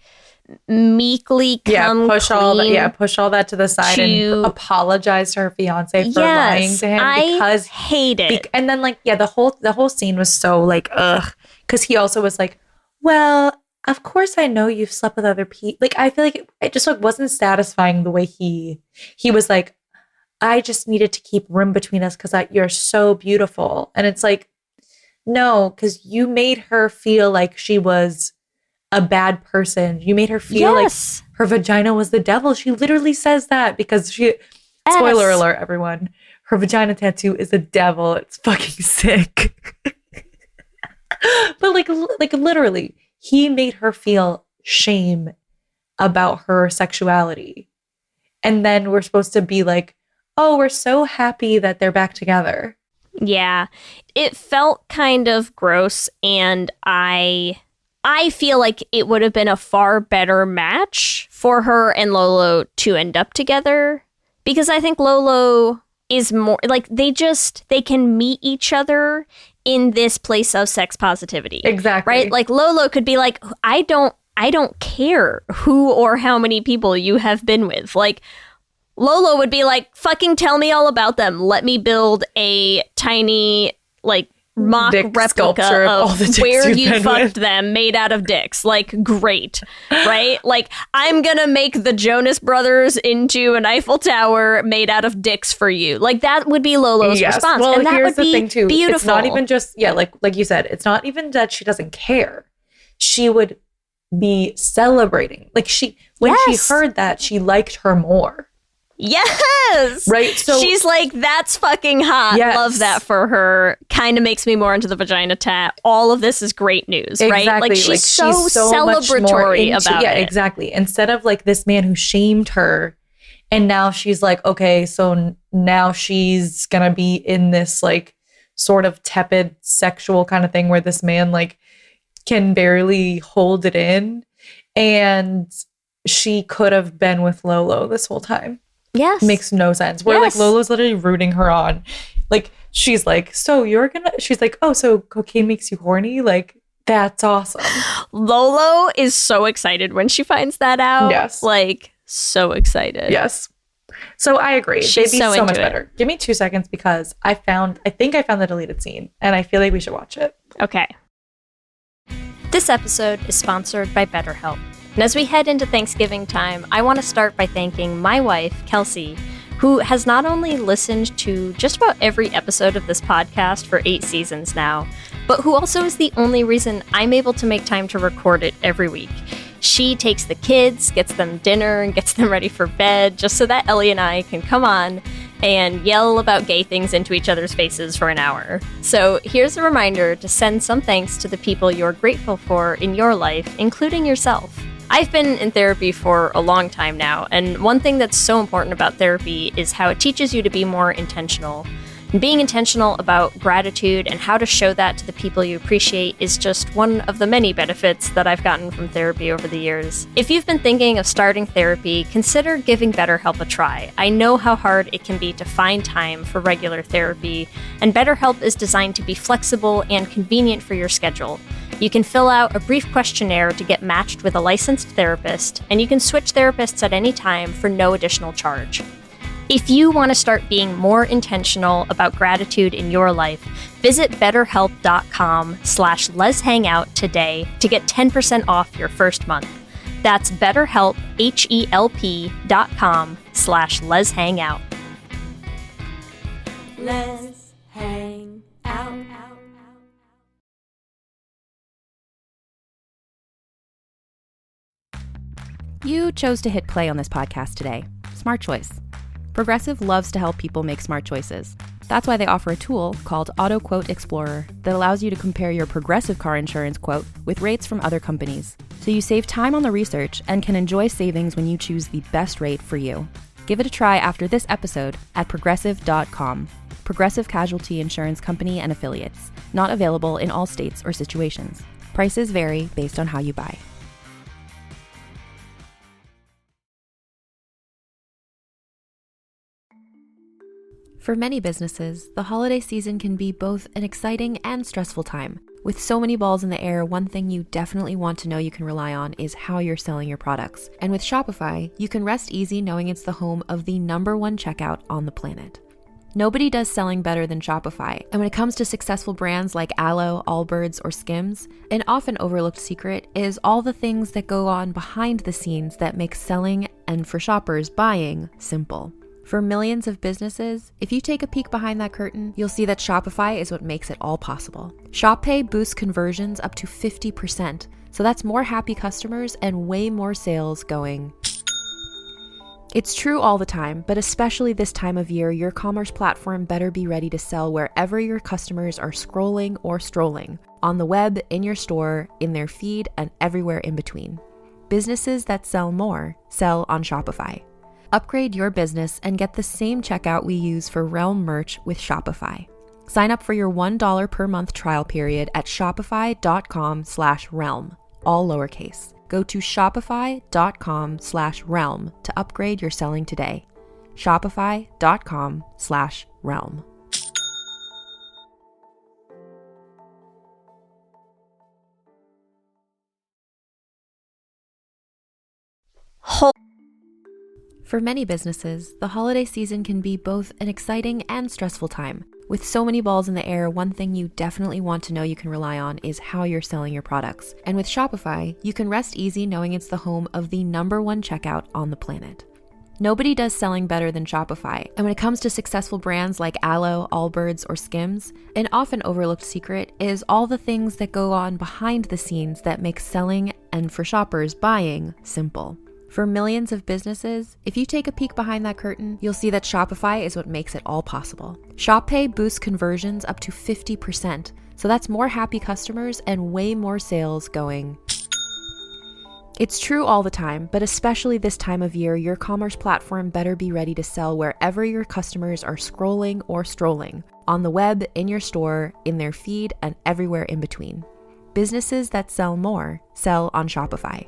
meekly push all that to the side and apologize to her fiance for lying to him because I hate it. And then the whole scene was so like ugh, because he also was like, well, of course I know you've slept with other people. Like I feel like it just like wasn't satisfying the way he was like, I just needed to keep room between us because you're so beautiful. And it's like, no, because you made her feel like she was a bad person. You made her feel like her vagina was the devil. She literally says that because spoiler alert, everyone, her vagina tattoo is a devil. It's fucking sick. But like literally, he made her feel shame about her sexuality. And then we're supposed to be like, oh, we're so happy that they're back together. Yeah. It felt kind of gross, and I feel like it would have been a far better match for her and Lolo to end up together, because I think Lolo is more like they can meet each other in this place of sex positivity. Exactly. Right? Like Lolo could be like, I don't care who or how many people you have been with. Like Lolo would be like, fucking tell me all about them. Let me build a tiny like mock dick replica of where you fucked them made out of dicks. Like, great, right? Like, I'm gonna make the Jonas Brothers into an Eiffel Tower made out of dicks for you. Like, that would be Lolo's response. Well, and that here's would be the thing too. Beautiful. It's not even just, like you said, it's not even that she doesn't care. She would be celebrating. Like, when she heard that, she liked her more. Yes. Right. So she's like, that's fucking hot. Yes. Love that for her. Kind of makes me more into the vagina tat. All of this is great news, right? Exactly. Like she's so celebratory about it. Exactly. Instead of like this man who shamed her, and now she's like, okay, so now she's gonna be in this like sort of tepid sexual kind of thing where this man like can barely hold it in, and she could have been with Lolo this whole time. Yes. Makes no sense. Where like Lolo's literally rooting her on. Like she's like, so she's like, oh, so cocaine makes you horny? Like, that's awesome. Lolo is so excited when she finds that out. Yes. Like, so excited. Yes. So I agree. She's They'd be so much into it. better. Give me 2 seconds because I think I found the deleted scene and I feel like we should watch it. Okay. This episode is sponsored by BetterHelp. And as we head into Thanksgiving time, I want to start by thanking my wife, Kelsey, who has not only listened to just about every episode of this podcast for 8 seasons now, but who also is the only reason I'm able to make time to record it every week. She takes the kids, gets them dinner, and gets them ready for bed just so that Ellie and I can come on and yell about gay things into each other's faces for an hour. So here's a reminder to send some thanks to the people you're grateful for in your life, including yourself. I've been in therapy for a long time now, and one thing that's so important about therapy is how it teaches you to be more intentional. And being intentional about gratitude and how to show that to the people you appreciate is just one of the many benefits that I've gotten from therapy over the years. If you've been thinking of starting therapy, consider giving BetterHelp a try. I know how hard it can be to find time for regular therapy, and BetterHelp is designed to be flexible and convenient for your schedule. You can fill out a brief questionnaire to get matched with a licensed therapist, and you can switch therapists at any time for no additional charge. If you want to start being more intentional about gratitude in your life, visit betterhelp.com/Lez Hang Out today to get 10% off your first month. That's BetterHelp, HELP.com/Lez Hang Out. Let's hang out. You chose to hit play on this podcast today. Smart choice. Progressive loves to help people make smart choices. That's why they offer a tool called Auto Quote Explorer that allows you to compare your Progressive car insurance quote with rates from other companies. So you save time on the research and can enjoy savings when you choose the best rate for you. Give it a try after this episode at progressive.com. Progressive Casualty Insurance Company and Affiliates. Not available in all states or situations. Prices vary based on how you buy. For many businesses, the holiday season can be both an exciting and stressful time. With so many balls in the air, one thing you definitely want to know you can rely on is how you're selling your products. And with Shopify, you can rest easy knowing it's the home of the #1 checkout on the planet. Nobody does selling better than Shopify. And when it comes to successful brands like Aloe, Allbirds, or Skims, an often overlooked secret is all the things that go on behind the scenes that make selling and, for shoppers, buying simple. For millions of businesses, if you take a peek behind that curtain, you'll see that Shopify is what makes it all possible. Shop Pay boosts conversions up to 50%, so that's more happy customers and way more sales going. It's true all the time, but especially this time of year, your commerce platform better be ready to sell wherever your customers are scrolling or strolling, on the web, in your store, in their feed, and everywhere in between. Businesses that sell more sell on Shopify. Upgrade your business and get the same checkout we use for Realm merch with Shopify. Sign up for your $1 per month trial period at shopify.com/realm, all lowercase. Go to shopify.com/realm to upgrade your selling today. Shopify.com/realm. For many businesses, the holiday season can be both an exciting and stressful time. With so many balls in the air, one thing you definitely want to know you can rely on is how you're selling your products. And with Shopify, you can rest easy knowing it's the home of the #1 checkout on the planet. Nobody does selling better than Shopify. And when it comes to successful brands like Aloe, Allbirds, or Skims, an often overlooked secret is all the things that go on behind the scenes that make selling and, for shoppers, buying simple. For millions of businesses, if you take a peek behind that curtain, you'll see that Shopify is what makes it all possible. Shop Pay boosts conversions up to 50%, so that's more happy customers and way more sales going. It's true all the time, but especially this time of year, your commerce platform better be ready to sell wherever your customers are scrolling or strolling, on the web, in your store, in their feed, and everywhere in between. Businesses that sell more sell on Shopify.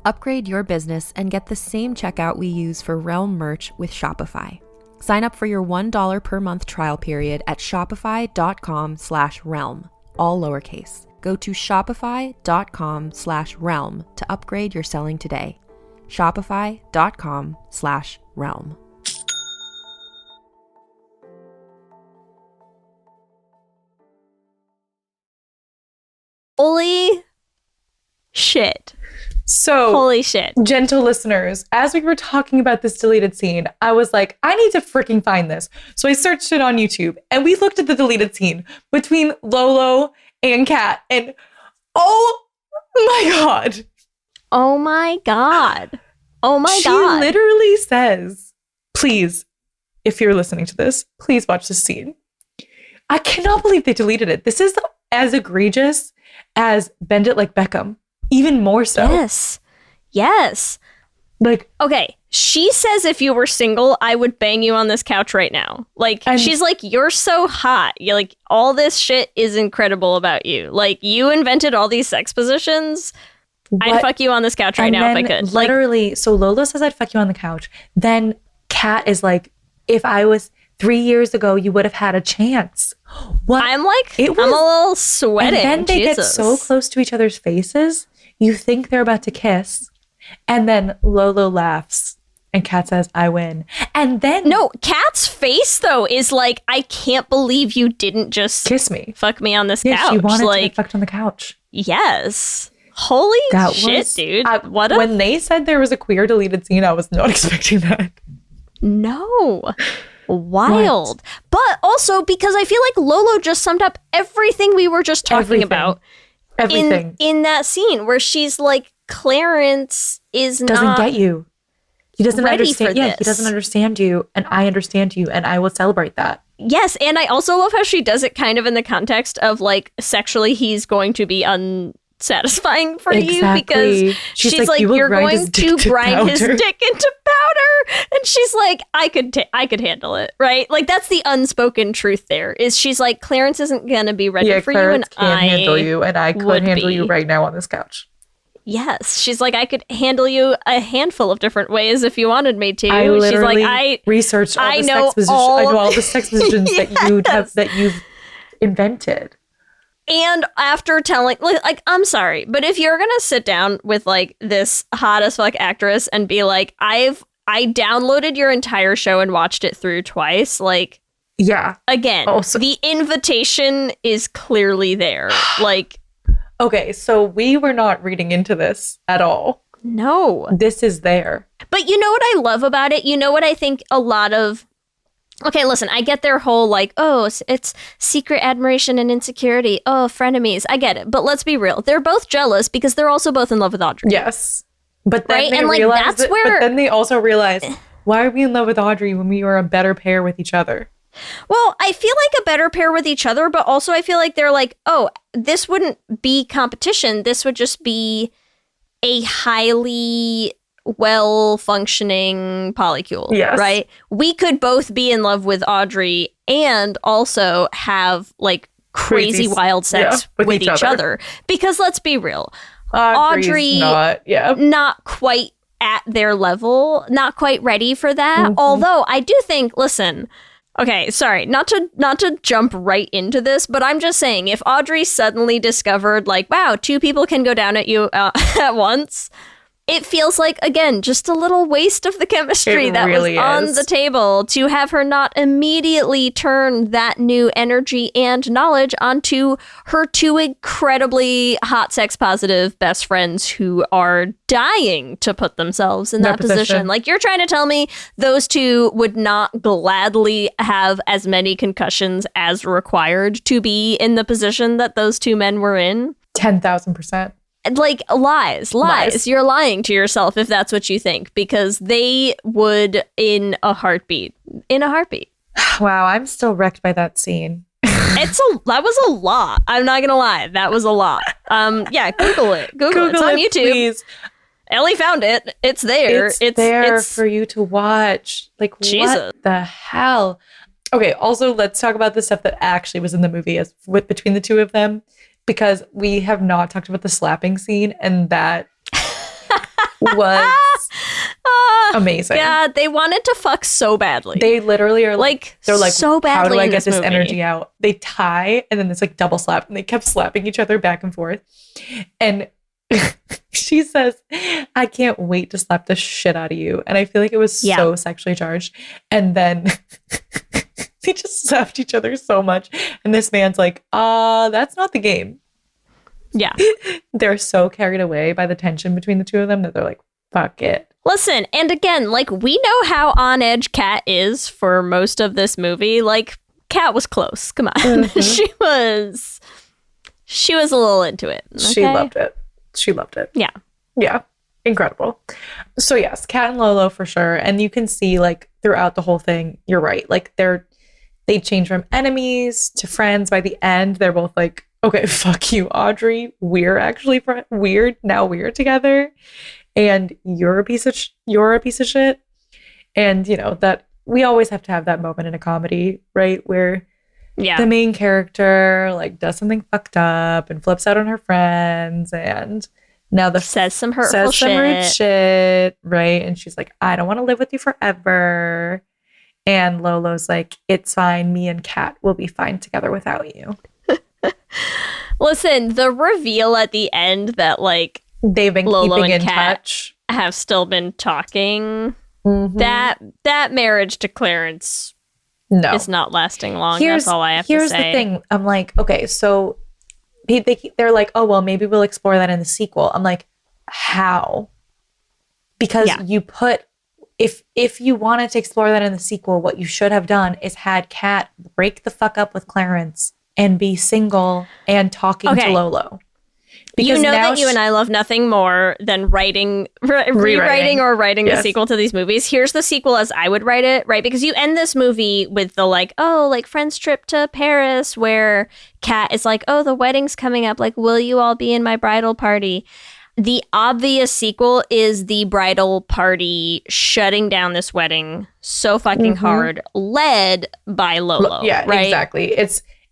Upgrade your business and get the same checkout we use for Realm merch with Shopify. Sign up for your $1 per month trial period at shopify.com/realm, all lowercase. Go to shopify.com/realm to upgrade your selling today. Shopify.com/realm. Holy shit. So, Holy shit. gentle listeners, as we were talking about this deleted scene, I was like, I need to freaking find this. So I searched it on YouTube and we looked at the deleted scene between Lolo and Kat, and oh my God. Oh my God. Oh my God. She literally says, please, if you're listening to this, please watch this scene. I cannot believe they deleted it. This is as egregious as Bend It Like Beckham. Even more so. Yes. Yes. Like, okay, she says if you were single, I would bang you on this couch right now. Like, she's like, you're so hot. You're like, all this shit is incredible about you. Like, you invented all these sex positions. I'd fuck you on this couch right now if I could. Literally, so Lolo says I'd fuck you on the couch. Then Kat is like, if I was 3 years ago, you would have had a chance. What? I'm like, I'm a little sweating. And then they get so close to each other's faces, you think they're about to kiss. And then Lolo laughs and Kat says, I win. And then... No, Kat's face, though, is like, I can't believe you didn't just... kiss me. Fuck me on this Yeah, couch. she wanted like, to get fucked on the couch. Yes. Holy shit, dude. When they said there was a queer deleted scene, I was not expecting that. No. Wild. But also because I feel like Lolo just summed up everything we were just talking about. Everything. In that scene where she's like, Clarence doesn't get you. He doesn't ready understand. for Yeah, this. he doesn't understand you, and I understand you, and I will celebrate that. Yes, and I also love how she does it kind of in the context of like sexually he's going to be unsatisfying for you because she's like you're going to grind his dick into powder, and she's like I could handle it, right? Like that's the unspoken truth there is she's like Clarence isn't gonna be ready for Clarence you, and I handle you, and I could handle you right now on this couch. Yes, she's like, I could handle you a handful of different ways if you wanted me to. I literally she's like, I researched all I the know sex positions. I know all the sex positions that you've invented. And after telling, like, I'm sorry, but if you're gonna sit down with like this hot as fuck actress and be like, I downloaded your entire show and watched it through twice, like, yeah, again, also, the invitation is clearly there, like. Okay, so we were not reading into this at all. No. This is there. But you know what I love about it? You know what I think a lot of... Okay, listen, I get their whole like, oh, it's secret admiration and insecurity. Oh, frenemies. I get it. But let's be real. They're both jealous because they're also both in love with Audrey. Yes. But then they and like, realize that's where... But then they also realize, why are we in love with Audrey when we were a better pair with each other? Well, I feel like a better pair with each other, but also I feel like they're like, oh, this wouldn't be competition. This would just be a highly well-functioning polycule, yes. Right? We could both be in love with Audrey and also have like crazy wild sex with each other. Because let's be real, Audrey not quite at their level, not quite ready for that. Mm-hmm. Although I do think, listen... Okay, sorry, not to jump right into this, but I'm just saying, if Audrey suddenly discovered, like, wow, 2 people can go down at you at once, it feels like, again, just a little waste of the chemistry that was on the table to have her not immediately turn that new energy and knowledge onto her 2 incredibly hot sex positive best friends who are dying to put themselves in that position. Like, you're trying to tell me those 2 would not gladly have as many concussions as required to be in the position that those 2 men were in? 10,000%. Like, lies. You're lying to yourself if that's what you think, because they would in a heartbeat. Wow, I'm still wrecked by that scene. That was a lot. I'm not gonna lie, that was a lot. Yeah, Google it. It's on YouTube. Please. Ellie found it. It's there. It's there for you to watch. Like, Jesus. What the hell? Okay, also let's talk about the stuff that actually was in the movie between the 2 of them. Because we have not talked about the slapping scene, and that was amazing. Yeah, they wanted to fuck so badly. They literally are like, they're like, so badly. How do I get this energy out? They tie, and then it's like double slap, and they kept slapping each other back and forth. And she says, I can't wait to slap the shit out of you. And I feel like it was so sexually charged. And then... they just slapped each other so much. And this man's like, that's not the game. Yeah. They're so carried away by the tension between the 2 of them that they're like, fuck it. Listen, and again, like, we know how on edge Kat is for most of this movie. Like, Kat was close. Come on. Mm-hmm. She was a little into it. Okay? She loved it. Yeah. Yeah. Incredible. So yes, Kat and Lolo for sure. And you can see like throughout the whole thing, you're right. Like they change from enemies to friends. By the end, they're both like, okay, fuck you, Audrey. We're actually weird. Now we're together. And you're a piece of shit. And you know, that we always have to have that moment in a comedy, right? Where the main character like does something fucked up and flips out on her friends and now says some rude shit, right? And she's like, I don't want to live with you forever. And Lolo's like, it's fine. Me and Kat will be fine together without you. Listen, the reveal at the end that like they've been Lolo keeping and in Kat touch, have still been talking. That marriage to Clarence is not lasting long. That's all I have to say. Here's the thing. I'm like, okay, so they're like, oh, well, maybe we'll explore that in the sequel. I'm like, how? Because you put, if you wanted to explore that in the sequel, what you should have done is had Kat break the fuck up with Clarence and be single and talking to Lolo. Because you know that you and I love nothing more than rewriting or writing the sequel to these movies. Here's the sequel as I would write it, right? Because you end this movie with the like, oh, like friend's trip to Paris, where Kat is like, oh, the wedding's coming up. Like, will you all be in my bridal party? The obvious sequel is the bridal party shutting down this wedding so fucking hard, led by Lolo. Yeah, right? Exactly.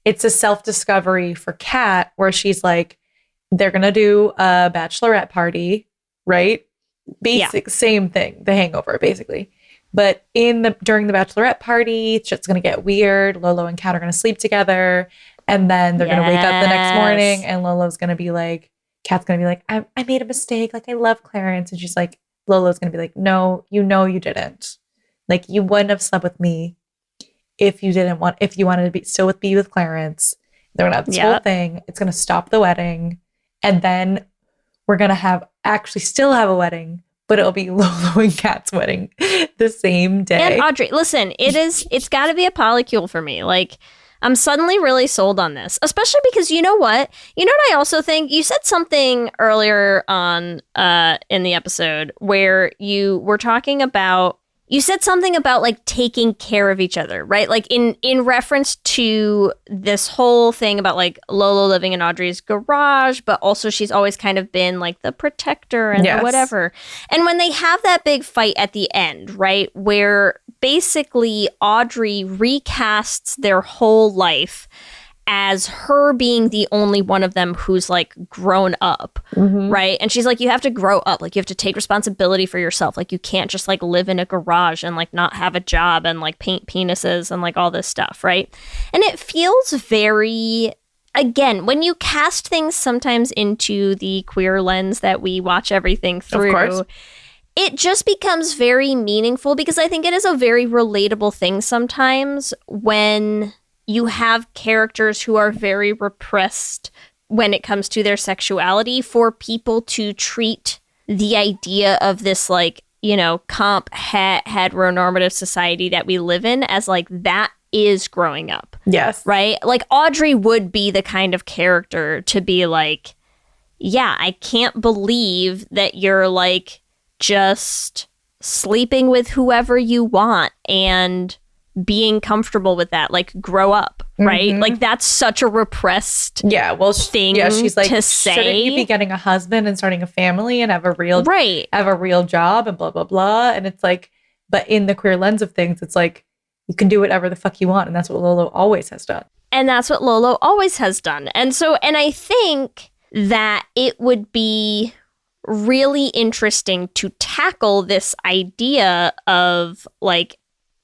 It's a self-discovery for Kat where she's like, they're going to do a bachelorette party, right? Same thing, The Hangover, basically. But during the bachelorette party, shit's going to get weird. Lolo and Kat are going to sleep together. And then they're going to wake up the next morning and Lolo's going to be like, Kat's going to be like, I made a mistake. Like, I love Clarence. And she's like, Lolo's going to be like, no, you didn't. Like, you wouldn't have slept with me if you wanted to be still be with Clarence. They're going to have this whole thing. It's going to stop the wedding. And then we're going to still have a wedding, but it'll be Lolo and Kat's wedding the same day. And Audrey, listen, it's got to be a polycule for me. Like, I'm suddenly really sold on this, especially because you know what? I also think you said something earlier on in the episode where you were talking about, you said something about like taking care of each other, right? Like in reference to this whole thing about like Lolo living in Audrey's garage, but also she's always kind of been like the protector and the whatever. And when they have that big fight at the end, right, where basically Audrey recasts their whole life as her being the only one of them who's like grown up, right? And she's like, you have to grow up. Like, you have to take responsibility for yourself. Like, you can't just like live in a garage and like not have a job and like paint penises and like all this stuff, right? And it feels very, again, when you cast things sometimes into the queer lens that we watch everything through, it just becomes very meaningful because I think it is a very relatable thing sometimes when you have characters who are very repressed when it comes to their sexuality, for people to treat the idea of this, like, comp heteronormative society that we live in as like that is growing up. Yes. Right? Like, Audrey would be the kind of character to be like, yeah, I can't believe that you're like just sleeping with whoever you want and being comfortable with that. Like, grow up, right? Like, that's such a repressed thing she's like, to say. Shouldn't you be getting a husband and starting a family and have a real job and blah blah blah? And it's like, but in the queer lens of things, it's like you can do whatever the fuck you want, and that's what Lolo always has done. And so, and I think that it would be really interesting to tackle this idea of like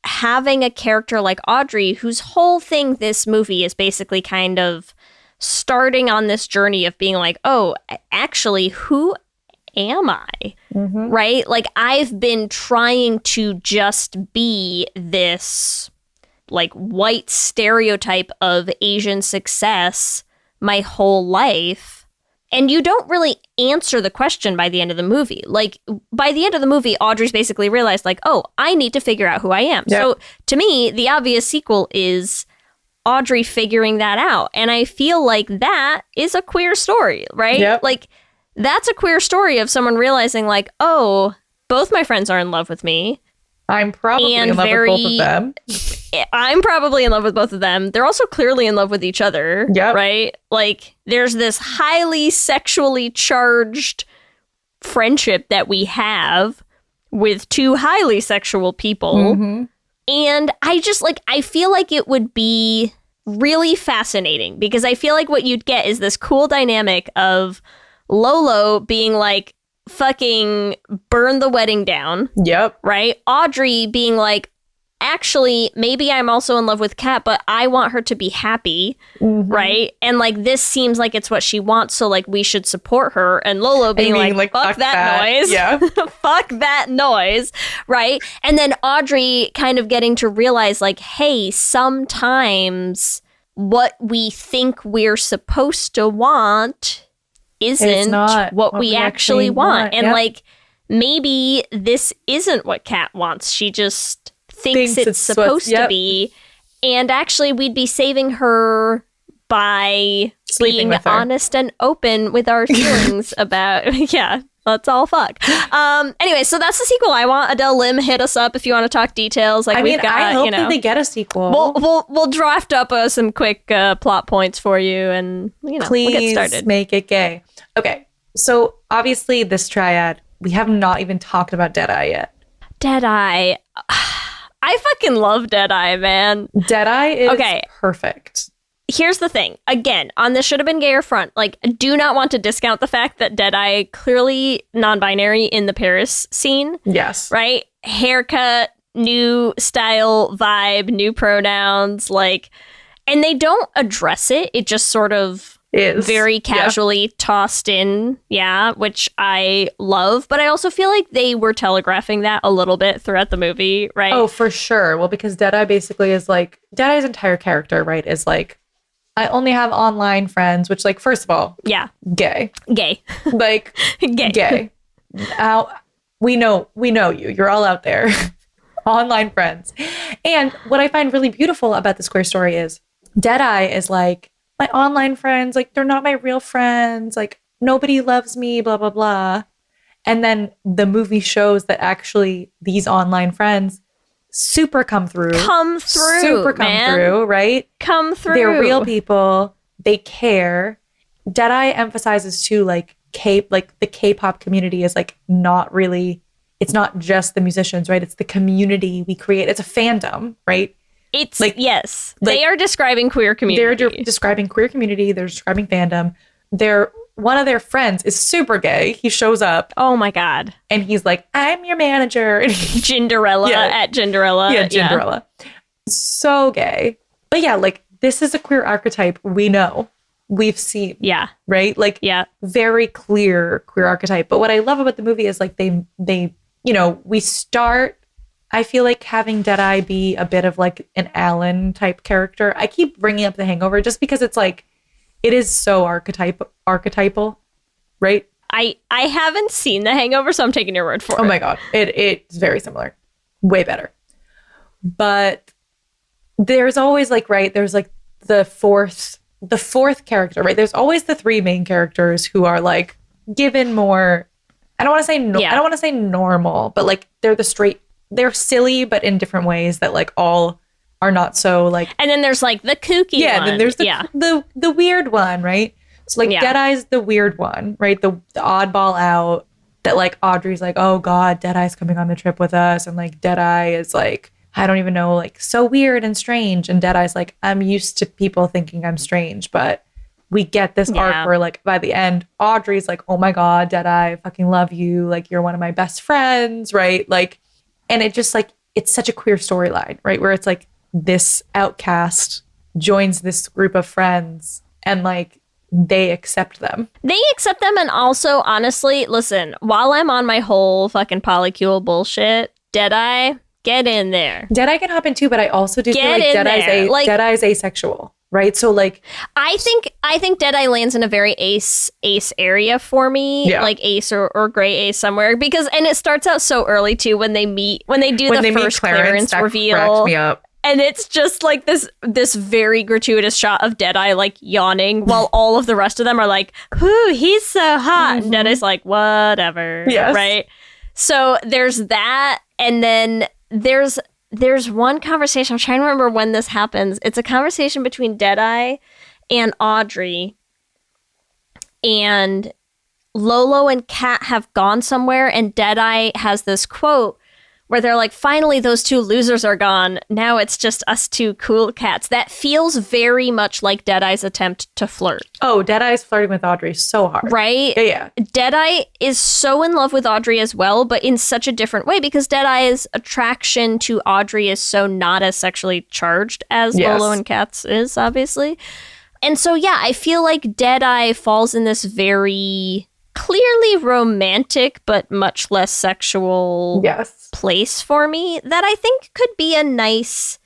having a character like Audrey, whose whole thing this movie is basically kind of starting on this journey of being like, oh, actually, who am I? Right? Like, I've been trying to just be this like white stereotype of Asian success my whole life. And you don't really answer the question by the end of the movie. Like, by the end of the movie, Audrey's basically realized, like, oh, I need to figure out who I am. Yep. So, to me, the obvious sequel is Audrey figuring that out. And I feel like that is a queer story, right? Yep. Like, that's a queer story of someone realizing, like, oh, both my friends are in love with me. I'm probably in love with both of them. I'm probably in love with both of them. They're also clearly in love with each other, right? Like, there's this highly sexually charged friendship that we have with two highly sexual people. And I just, like, I feel like it would be really fascinating because I feel like what you'd get is this cool dynamic of Lolo being like, fucking burn the wedding down. Yep. Right? Audrey being like, actually, maybe I'm also in love with Kat, but I want her to be happy, right? And like, this seems like it's what she wants, so like, we should support her. And Lolo being like, fuck that noise. Yeah. Fuck that noise, right? And then Audrey kind of getting to realize like, hey, sometimes what we think we're supposed to want isn't what we actually want. And like, maybe this isn't what Kat wants. She just thinks it's supposed to be. And actually, we'd be saving her by being honest and open with our feelings about, let's all fuck. Anyway, so that's the sequel I want. Adele Lim, hit us up if you want to talk details. Like, I hope that they get a sequel. We'll draft up some quick plot points for you, and please we'll get started. Make it gay. Okay, so obviously this triad, we have not even talked about Deadeye yet. Deadeye. I fucking love Deadeye, man. Deadeye is perfect. Here's the thing. Again, on this should have been gayer front, like, do not want to discount the fact that Deadeye clearly non-binary in the Paris scene. Yes. Right? Haircut, new style vibe, new pronouns, like, and they don't address it. It just sort of is very casually tossed in, which I love. But I also feel like they were telegraphing that a little bit throughout the movie, right? Oh, for sure. Well, because Deadeye basically is like, Deadeye's entire character, right, is like, I only have online friends, which, like, first of all, gay. Like, gay. Now, we know you. You're all out there. Online friends. And what I find really beautiful about this queer story is Deadeye is like, my online friends, like, they're not my real friends. Like, nobody loves me, blah, blah, blah. And then the movie shows that actually these online friends super come through, right? Come through. They're real people. They care. Deadeye emphasizes too, like, the K-pop community is like not really, it's not just the musicians, right? It's the community we create. It's a fandom, right? It's like, yes, they are describing queer community. They're describing queer community. They're describing fandom. One of their friends is super gay. He shows up. Oh my God. And he's like, I'm your manager. Ginderella at Ginderella. Yeah, Ginderella. So gay. But yeah, like, this is a queer archetype we know. We've seen. Yeah. Right? Like, very clear queer archetype. But what I love about the movie is like they we start, I feel like, having Deadeye be a bit of like an Alan type character. I keep bringing up The Hangover just because it's like, it is so archetypal, right? I haven't seen The Hangover, so I'm taking your word for it. Oh my God. It's very similar. Way better. But there's always like, right, there's like the fourth character, right? There's always the three main characters who are like given more, I don't want to say normal, but like they're silly, but in different ways that like all are not so like. And then there's like the kooky one. And then there's the weird one, right? So like Deadeye's the weird one, right? The oddball out that like Audrey's like, oh God, Deadeye's coming on the trip with us. And like Deadeye is like, I don't even know, like so weird and strange. And Deadeye's like, I'm used to people thinking I'm strange, but we get this arc where like by the end, Audrey's like, oh my God, Deadeye, I fucking love you. Like, you're one of my best friends, right? Like, and it just like, it's such a queer storyline, right? Where it's like this outcast joins this group of friends and like they accept them. And also, honestly, listen, while I'm on my whole fucking polycule bullshit, Deadeye, get in there. Deadeye can hop in too, but I also do feel like Deadeye's asexual, right? So like, I think Deadeye lands in a very ace area for me, like ace or gray ace somewhere, because, and it starts out so early too when they do the first clearance reveal. Cracks me up. And it's just like this very gratuitous shot of Deadeye like yawning while all of the rest of them are like, "Ooh, he's so hot." And Deadeye's like, "Whatever." Yes. Right? So there's that, and then there's one conversation. I'm trying to remember when this happens. It's a conversation between Deadeye and Audrey, and Lolo and Kat have gone somewhere, and Deadeye has this quote where they're like, finally, those two losers are gone. Now it's just us two cool cats. That feels very much like Deadeye's attempt to flirt. Oh, Deadeye's flirting with Audrey so hard. Right? Yeah. Deadeye is so in love with Audrey as well, but in such a different way because Deadeye's attraction to Audrey is so not as sexually charged as Lolo and Kat's is, obviously. And so, yeah, I feel like Deadeye falls in this very clearly romantic but much less sexual place for me that I think could be a nice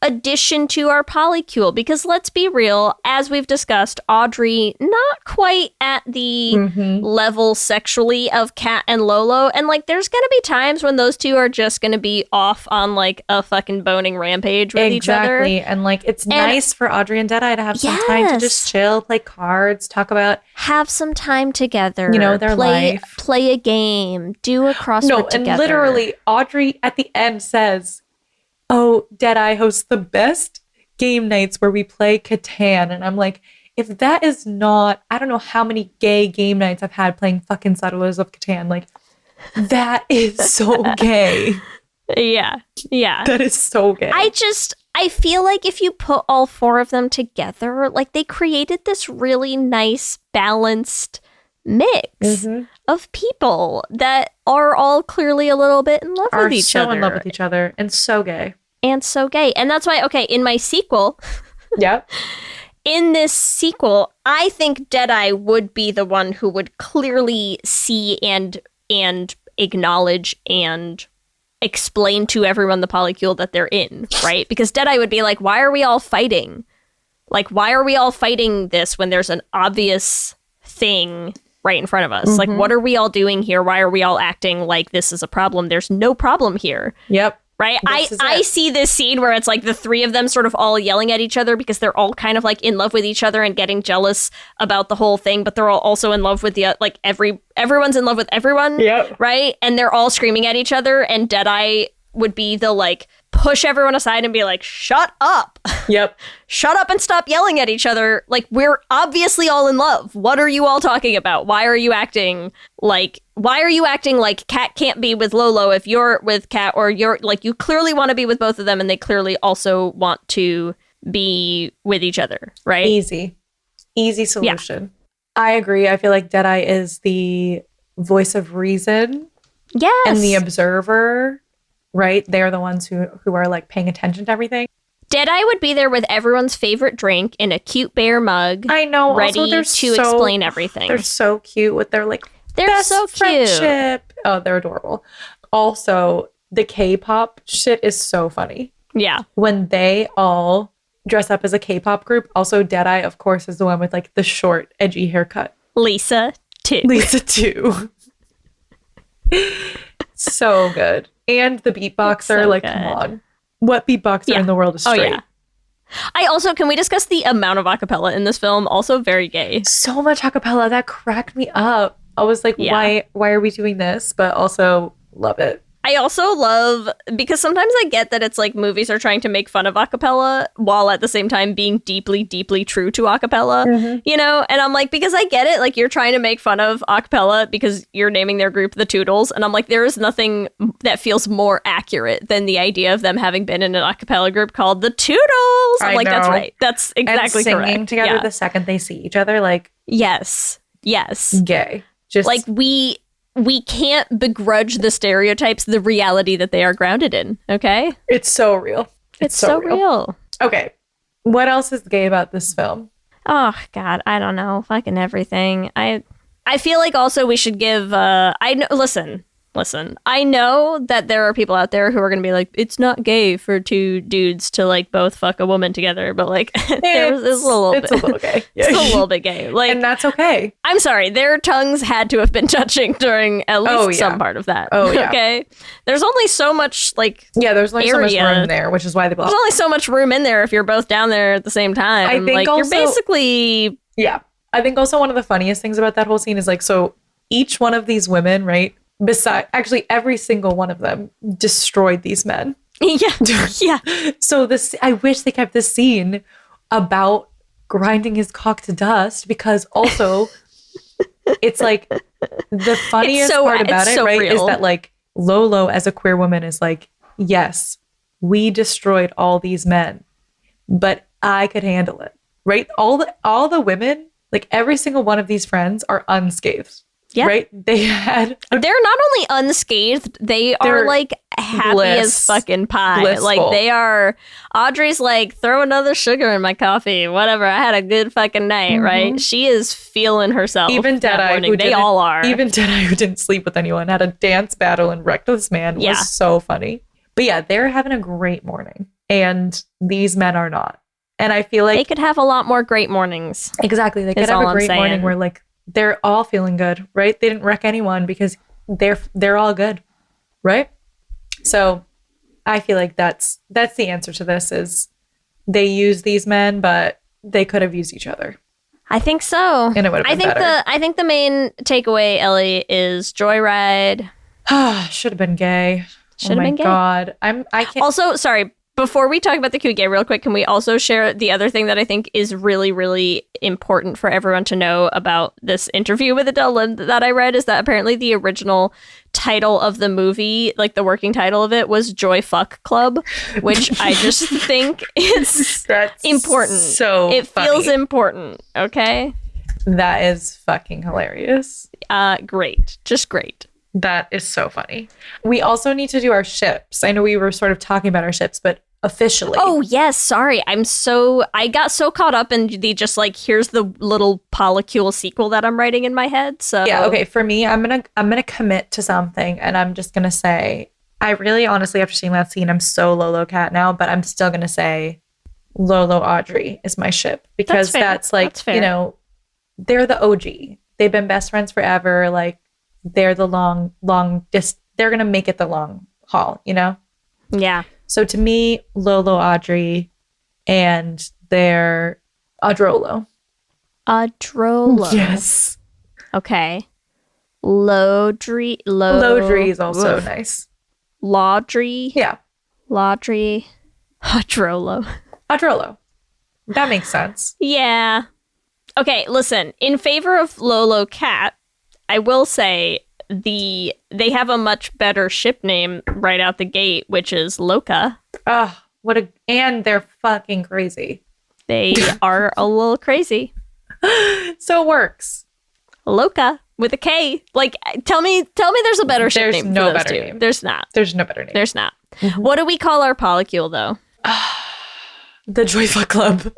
addition to our polycule, because let's be real, as we've discussed, Audrey not quite at the level sexually of Kat and Lolo, and like there's gonna be times when those two are just gonna be off on like a fucking boning rampage with each other. Exactly. And like it's nice for Audrey and Deadeye to have some time to just chill, play cards, talk about, have some time together, you know, their life, play a game, do a crossword together. And literally Audrey at the end says, oh, Deadeye hosts the best game nights where we play Catan. And I'm like, if that is not, I don't know how many gay game nights I've had playing fucking Settlers of Catan. Like, that is so gay. Yeah. That is so gay. I feel like if you put all four of them together, like they created this really nice, balanced mix of people that are all clearly a little bit in love with each other. Are so in love with each other and so gay. And so gay. And that's why, okay, in my sequel, in this sequel, I think Deadeye would be the one who would clearly see and acknowledge and explain to everyone the polycule that they're in, right? Because Deadeye would be like, why are we all fighting? Like, why are we all fighting this when there's an obvious thing right in front of us? Like, what are we all doing here? Why are we all acting like this is a problem? There's no problem here. Yep. Right? I see this scene where it's like the three of them sort of all yelling at each other because they're all kind of like in love with each other and getting jealous about the whole thing, but they're all also in love with the, like everyone's in love with everyone. Yep. Right? And they're all screaming at each other, and Deadeye would be the like push everyone aside and be like, shut up. Yep. Shut up and stop yelling at each other. Like, we're obviously all in love. What are you all talking about? Why are you acting like Kat can't be with Lolo if you're with Kat, or you're like, you clearly want to be with both of them and they clearly also want to be with each other, right? Easy solution. Yeah. I agree. I feel like Deadeye is the voice of reason. Yes. And the observer. Right? They're the ones who are like paying attention to everything. Deadeye would be there with everyone's favorite drink in a cute bear mug. I know. Ready to explain everything. They're so cute with their like best so cute friendship. Oh, they're adorable. Also, the K-pop shit is so funny. Yeah. When they all dress up as a K-pop group. Also, Deadeye, of course, is the one with like the short, edgy haircut. Lisa too. So good. And the beatboxer, so like, good. Come on. What beatboxer in the world is straight? Oh, yeah. Can we discuss the amount of acapella in this film? Also very gay. So much acapella. That cracked me up. I was like, why are we doing this? But also love it. I also love, because sometimes I get that it's like movies are trying to make fun of acapella while at the same time being deeply, deeply true to acapella, you know? And I'm like, because I get it, like you're trying to make fun of acapella because you're naming their group the Toodles. And I'm like, there is nothing that feels more accurate than the idea of them having been in an acapella group called the Toodles. I'm like, that's right. That's exactly correct. And singing together the second they see each other, like. Yes. Gay. Just like we can't begrudge the stereotypes, the reality that they are grounded in, okay? It's so real. It's so real. Okay. What else is gay about this film? Oh, God. I don't know. Fucking everything. I feel like also we should give... Listen, I know that there are people out there who are going to be like, it's not gay for two dudes to like both fuck a woman together, but like it's a little gay. It's a little bit gay. Like, and that's okay. I'm sorry, their tongues had to have been touching during at least some part of that. Oh, yeah. Okay. There's only so much like there's only so much room there, which is why they There's only so much room in there if you're both down there at the same time. I think like also, you're basically I think also one of the funniest things about that whole scene is like, so each one of these women, right? Actually, every single one of them destroyed these men. Yeah. So I wish they kept this scene about grinding his cock to dust, because also it's like the funniest part about it, right, real. Is that like Lolo as a queer woman is like, yes, we destroyed all these men, but I could handle it, right? All the women, like every single one of these friends are unscathed. Yeah. Right? They're not only unscathed, they're like happy as fucking pie. Blissful. Like they are. Audrey's like, throw another sugar in my coffee. Whatever. I had a good fucking night, right? She is feeling herself. Even Deadeye, they all are. Even Deadeye, who didn't sleep with anyone, had a dance battle and Reckless Man was so funny. But yeah, they're having a great morning. And these men are not. And I feel like they could have a lot more great mornings. Exactly. They could have a great morning where like they're all feeling good, right? They didn't wreck anyone because they're all good, right? So I feel like that's the answer to this is they use these men, but they could have used each other. I think so. And it would have been better. I think the main takeaway, Ellie, is Joyride. Should have been gay. Should have been gay. Oh my God. I can't. Also, sorry. Before we talk about the cute gay real quick, can we also share the other thing that I think is really, really important for everyone to know about this interview with Adele Lim that I read is that apparently the original title of the movie, like the working title of it, was Joy Fuck Club, which I just think is important. So it feels important, okay? That is fucking hilarious. Great. Just great. That is so funny. We also need to do our ships. I know we were sort of talking about our ships, but officially. Oh, yes. Sorry. I got so caught up in the just like, here's the little polycule sequel that I'm writing in my head. So yeah. Okay. For me, I'm going to commit to something and I'm just going to say, I really honestly, after seeing that scene, I'm so Lolo cat now, but I'm still going to say Lolo Audrey is my ship because that's like, you know, they're the OG. They've been best friends forever. Like, they're the they're going to make it the long haul, you know? Yeah. So to me, Lolo, Audrey, and their Audrolo. Audrolo. Yes. Okay. Lodry is also nice. Laudry. Yeah. Laudry. Audrolo. That makes sense. Yeah. Okay, listen. In favor of Lolo Cat, I will say they have a much better ship name right out the gate, which is Loca. And they're fucking crazy. They are a little crazy. So it works. Loca with a K. Like, tell me there's a better ship name. There's no better name. There's not. There's no better name. There's not. Mm-hmm. What do we call our polycule, though? The Joyfuck Club. The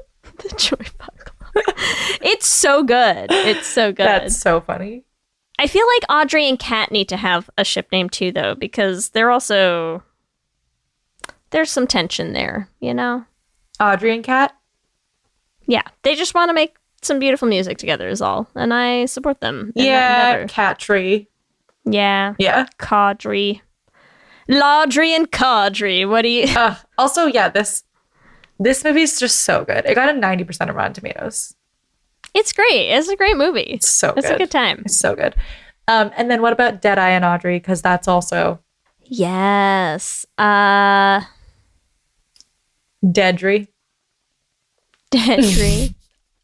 Joyfuck Club. It's so good. It's so good. That's so funny. I feel like Audrey and Kat need to have a ship name too, though, because there's some tension there, you know? Audrey and Kat? Yeah, they just want to make some beautiful music together is all, and I support them. Yeah, Cat Tree. Yeah. Yeah. Caudry. Laudry and Caudry. What do you... Also, yeah, this movie's just so good. It got a 90% of Rotten Tomatoes. It's great. It's a great movie. It's so good. It's a good time. It's so good. And then what about Deadeye and Audrey? Because that's also... Yes. Deadry.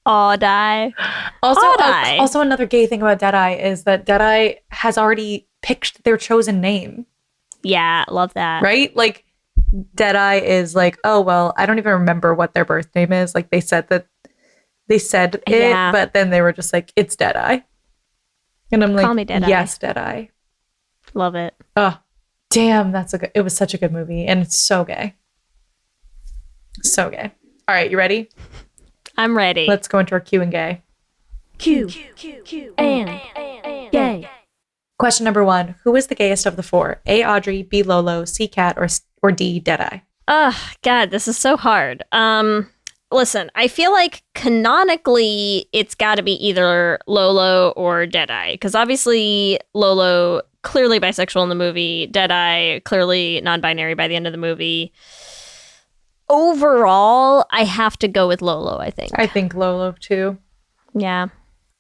Audie. Also another gay thing about Deadeye is that Deadeye has already picked their chosen name. Yeah, love that. Right? Like, Deadeye is like, oh, well, I don't even remember what their birth name is. Like, they said it, but then they were just like, it's Deadeye. And I'm Call me like, Deadeye. Yes, Deadeye. Love it. Oh, damn, it was such a good movie. And it's so gay. So gay. All right, you ready? I'm ready. Let's go into our Q and gay. Q and gay. Question number 1. Who is the gayest of the 4? A, Audrey, B, Lolo, C, Cat, or D, Deadeye? God, this is so hard. Listen, I feel like canonically it's got to be either Lolo or Deadeye, because obviously Lolo clearly bisexual in the movie, Deadeye clearly non-binary by the end of the movie. Overall, I have to go with Lolo, I think. I think Lolo too. Yeah.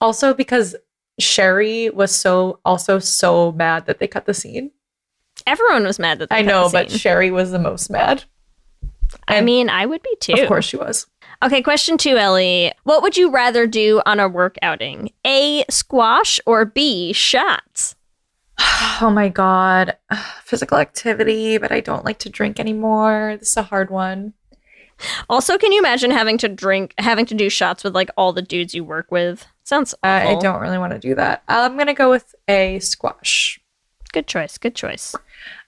Also because Sherry was so mad that they cut the scene. Everyone was mad that they cut the scene. But Sherry was the most mad. I mean, I would be too. Of course she was. Okay, question 2, Ellie. What would you rather do on a work outing? A, squash, or B, shots? Oh my God. Physical activity, but I don't like to drink anymore. This is a hard one. Also, can you imagine having to do shots with like all the dudes you work with? Sounds awful. I don't really want to do that. I'm going to go with a squash. Good choice. Good choice.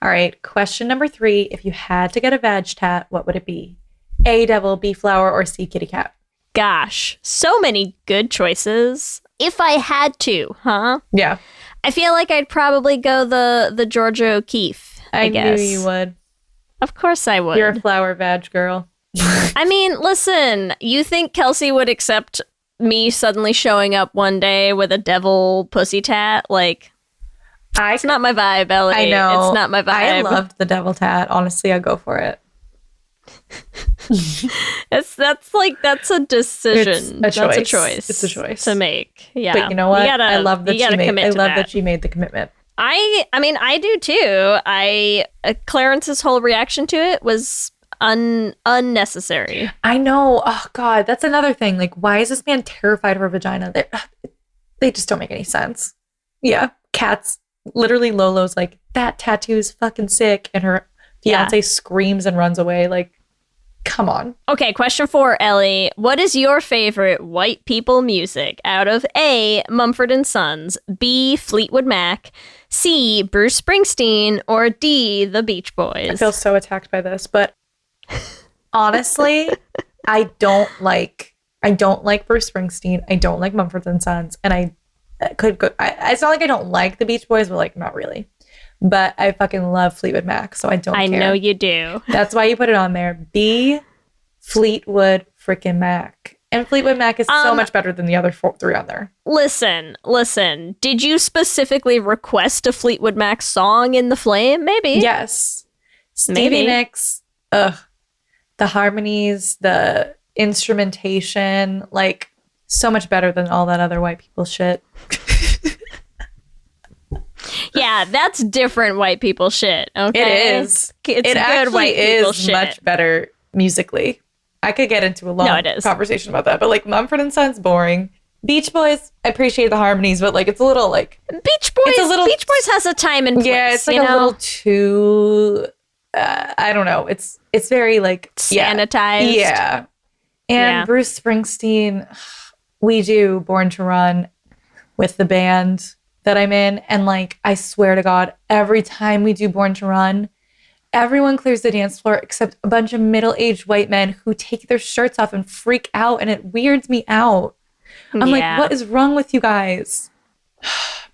All right. Question number 3. If you had to get a vag tat, what would it be? A, devil, B, flower, or C, kitty cat? Gosh, so many good choices. If I had to, huh? Yeah. I feel like I'd probably go the Georgia O'Keeffe, I guess. Knew you would. Of course I would. You're a flower vag girl. I mean, listen, you think Kelsey would accept me suddenly showing up one day with a devil pussy tat? Like, it's not my vibe, Ellie. I know. It's not my vibe. I loved the devil tat. Honestly, I'd go for it. That's a decision. It's a choice. That's a choice. It's a choice to make. Yeah. But you know what? I love that she made the commitment. I mean, I do too. Clarence's whole reaction to it was unnecessary. I know. Oh God, that's another thing. Like, why is this man terrified of her vagina? They just don't make any sense. Yeah, cats. Literally, Lolo's like, that tattoo is fucking sick, and her fiance screams and runs away. Like, come on. Okay, question 4, Ellie. What is your favorite white people music out of A, Mumford & Sons, B, Fleetwood Mac, C, Bruce Springsteen, or D, The Beach Boys? I feel so attacked by this, but honestly, I don't like Bruce Springsteen. I don't like Mumford & Sons, and I could go. It's not like I don't like the Beach Boys, but like not really. But I fucking love Fleetwood Mac, so I don't care. I know you do. That's why you put it on there. B, Fleetwood freaking Mac. And Fleetwood Mac is so much better than the other 3 on there. Listen. Did you specifically request a Fleetwood Mac song in the flame? Maybe. Yes. Stevie Nicks. Ugh. The harmonies, the instrumentation, like so much better than all that other white people shit. Yeah, that's different white people shit. Okay, it is. It's it good actually white people shit. Much better musically. I could get into a long conversation about that, but like Mumford & Sons, boring. Beach Boys, I appreciate the harmonies, but like it's a little like Beach Boys has a time and place. Yeah, it's like a little too. I don't know. It's very like sanitized. Yeah. And Bruce Springsteen, we do Born to Run with the band that I'm in. And like, I swear to God, every time we do Born to Run, everyone clears the dance floor except a bunch of middle-aged white men who take their shirts off and freak out. And it weirds me out. I'm like, what is wrong with you guys?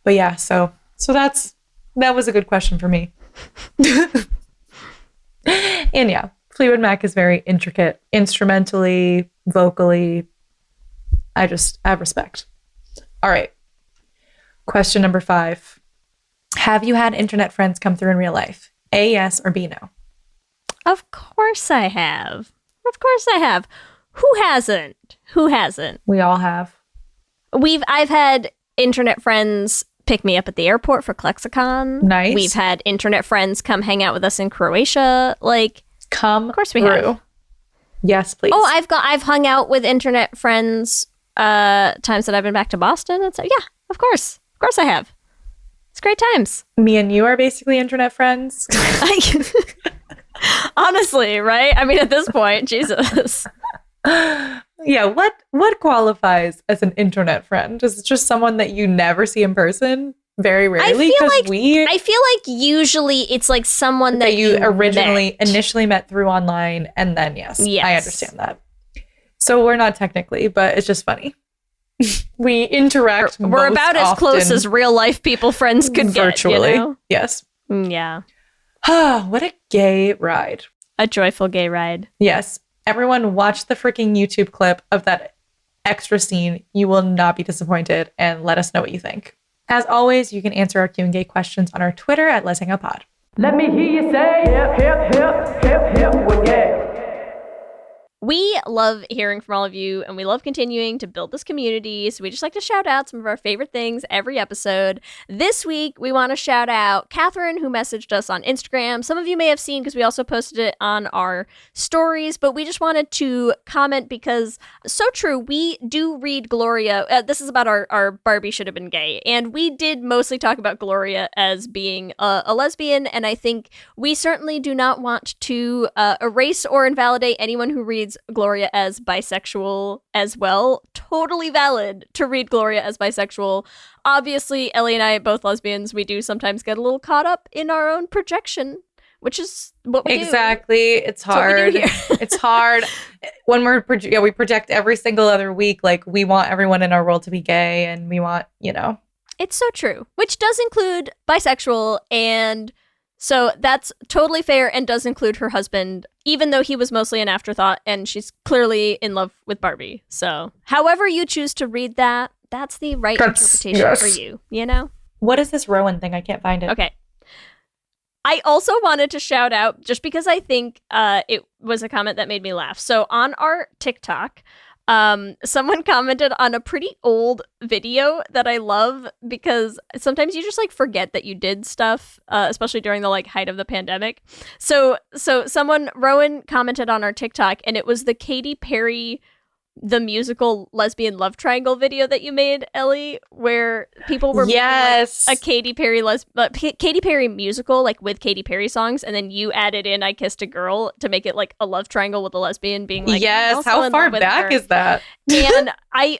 But yeah, so that was a good question for me. And yeah, Fleetwood Mac is very intricate, instrumentally, vocally. I have respect. All right. Question number 5. Have you had internet friends come through in real life? A, yes, or B, no? Of course I have. Who hasn't? We all have. I've had internet friends pick me up at the airport for Klexicon. Nice. We've had internet friends come hang out with us in Croatia. Like, of course we have. Have. Yes, please. Oh, I've hung out with internet friends times that I've been back to Boston. And so yeah, of course I have. It's great times. Me and you are basically internet friends. Honestly, right? I mean, at this point, Jesus. Yeah, what qualifies as an internet friend? Is it just someone that you never see in person? Very rarely, I feel like usually it's like someone that you initially met through online, and then yes, I understand that. So we're not technically, but it's just funny. We interact. We're about as close as real life people friends could virtually. Get. You know? Yes. Yeah. What a gay ride! A joyful gay ride. Yes. Everyone watch the freaking YouTube clip of that extra scene. You will not be disappointed, and let us know what you think. As always, you can answer our Q&A questions on our Twitter at Lez Hang Out Pod. Let me hear you say hip, hip, hip, hip, hip, we're gay. We love hearing from all of you, and we love continuing to build this community, so we just like to shout out some of our favorite things every episode. This week, we want to shout out Catherine, who messaged us on Instagram. Some of you may have seen because we also posted it on our stories, but we just wanted to comment because, so true, we do read Gloria. This is about our Barbie Should Have Been Gay, and we did mostly talk about Gloria as being a lesbian, and I think we certainly do not want to erase or invalidate anyone who reads Gloria as bisexual as well. Totally valid to read Gloria as bisexual. Obviously, Ellie and I, both lesbians, we do sometimes get a little caught up in our own projection, which is what we do. Exactly. It's hard. It's hard. When we project every single other week, like we want everyone in our world to be gay, and we want, It's so true, which does include bisexual, and so that's totally fair and does include her husband, even though he was mostly an afterthought, and she's clearly in love with Barbie. So however you choose to read that, that's the right interpretation for you, What is this Rowan thing? I can't find it. Okay. I also wanted to shout out, just because I think it was a comment that made me laugh. So on our TikTok, someone commented on a pretty old video that I love, because sometimes you just forget that you did stuff, especially during the height of the pandemic. So Rowan commented on our TikTok, and it was the Katy Perry the musical lesbian love triangle video that you made, Ellie, where people were making a Katy Perry musical with Katy Perry songs, and then you added in I Kissed a Girl to make it a love triangle with a lesbian being yes, how far back is that? And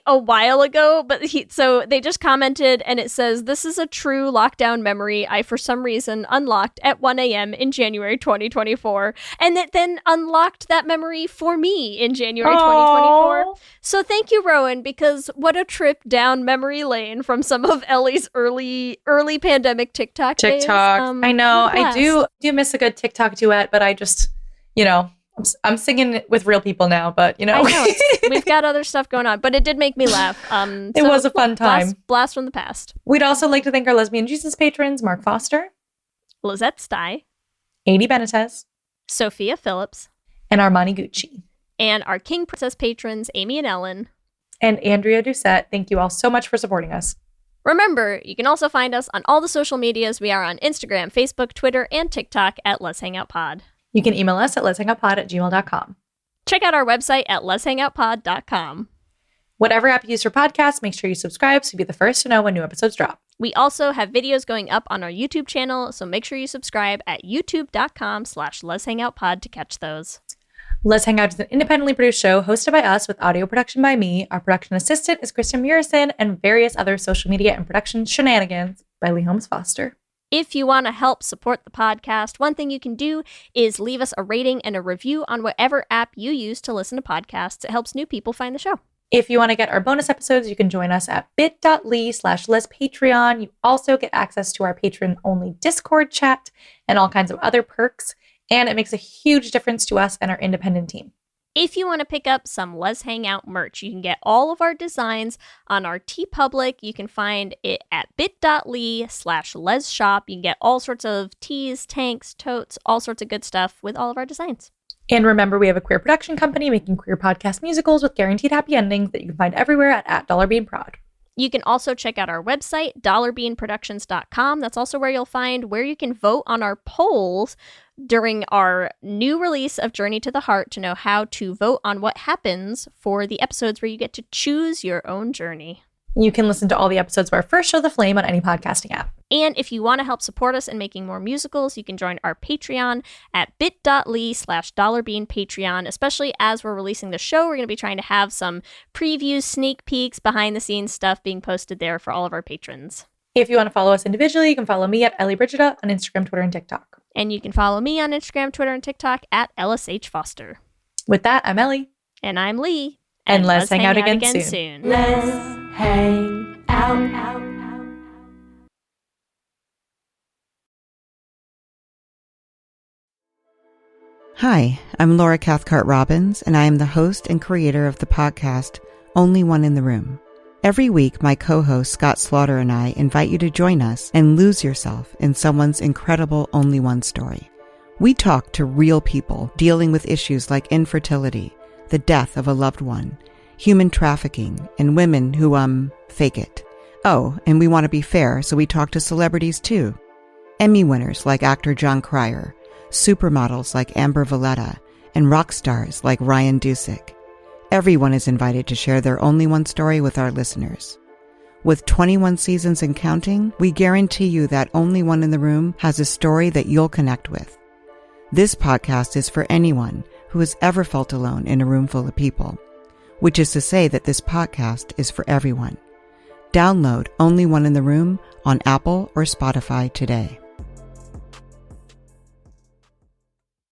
a while ago, but so they just commented, and it says, "This is a true lockdown memory I for some reason unlocked at 1 a.m. in January 2024, and it then unlocked that memory for me in January 2024. So thank you, Rowan, because what a trip down memory lane from some of Ellie's early pandemic TikTok days. I know. I do miss a good TikTok duet, but I just, I'm singing with real people now, but I know. We've got other stuff going on, but it did make me laugh. It was a fun time. Blast from the past. We'd also like to thank our Lesbian Jesus patrons, Mark Foster, Lizette Stye, Adi Benitez, Sophia Phillips, and Armani Gucci. And our King Princess patrons, Amy and Ellen. And Andrea Doucette. Thank you all so much for supporting us. Remember, you can also find us on all the social medias. We are on Instagram, Facebook, Twitter, and TikTok at Lez Hang Out Pod. You can email us at lezhangoutpod@gmail.com. Check out our website at lezhangoutpod.com. Whatever app you use for podcasts, make sure you subscribe so you'll be the first to know when new episodes drop. We also have videos going up on our YouTube channel, so make sure you subscribe at youtube.com/lezhangoutpod to catch those. Lez Hang Out is an independently produced show hosted by us with audio production by me. Our production assistant is Kristen Murison, and various other social media and production shenanigans by Leigh Holmes Foster. If you want to help support the podcast, one thing you can do is leave us a rating and a review on whatever app you use to listen to podcasts. It helps new people find the show. If you want to get our bonus episodes, you can join us at bit.ly/lezpatreon. You also get access to our patron-only Discord chat and all kinds of other perks. And it makes a huge difference to us and our independent team. If you want to pick up some Lez Hang Out merch, you can get all of our designs on our TeePublic. You can find it at bit.ly/lezshop. You can get all sorts of tees, tanks, totes, all sorts of good stuff with all of our designs. And remember, we have a queer production company making queer podcast musicals with guaranteed happy endings that you can find everywhere at $dollarbeanprod. You can also check out our website, dollarbeanproductions.com. That's also where you'll find where you can vote on our polls during our new release of Journey to the Heart to know how to vote on what happens for the episodes where you get to choose your own journey. You can listen to all the episodes of our first show, The Flame, on any podcasting app. And if you want to help support us in making more musicals, you can join our Patreon at bit.ly/dollarbeanpatreon. Especially as we're releasing the show, we're going to be trying to have some previews, sneak peeks, behind-the-scenes stuff being posted there for all of our patrons. If you want to follow us individually, you can follow me at Ellie Brigida on Instagram, Twitter, and TikTok. And you can follow me on Instagram, Twitter, and TikTok at LSH Foster. With that, I'm Ellie. And I'm Leigh. And let's hang out again soon. Let's hang out. Hi, I'm Laura Cathcart-Robbins, and I am the host and creator of the podcast Only One in the Room. Every week, my co-host Scott Slaughter and I invite you to join us and lose yourself in someone's incredible Only One story. We talk to real people dealing with issues like infertility, the death of a loved one, human trafficking, and women who, fake it. Oh, and we want to be fair, so we talk to celebrities too. Emmy winners like actor John Cryer, supermodels like Amber Valletta, and rock stars like Ryan Dusick. Everyone is invited to share their only one story with our listeners. With 21 seasons and counting, we guarantee you that Only One in the Room has a story that you'll connect with. This podcast is for anyone who has ever felt alone in a room full of people, which is to say that this podcast is for everyone. Download Only One in the Room on Apple or Spotify today.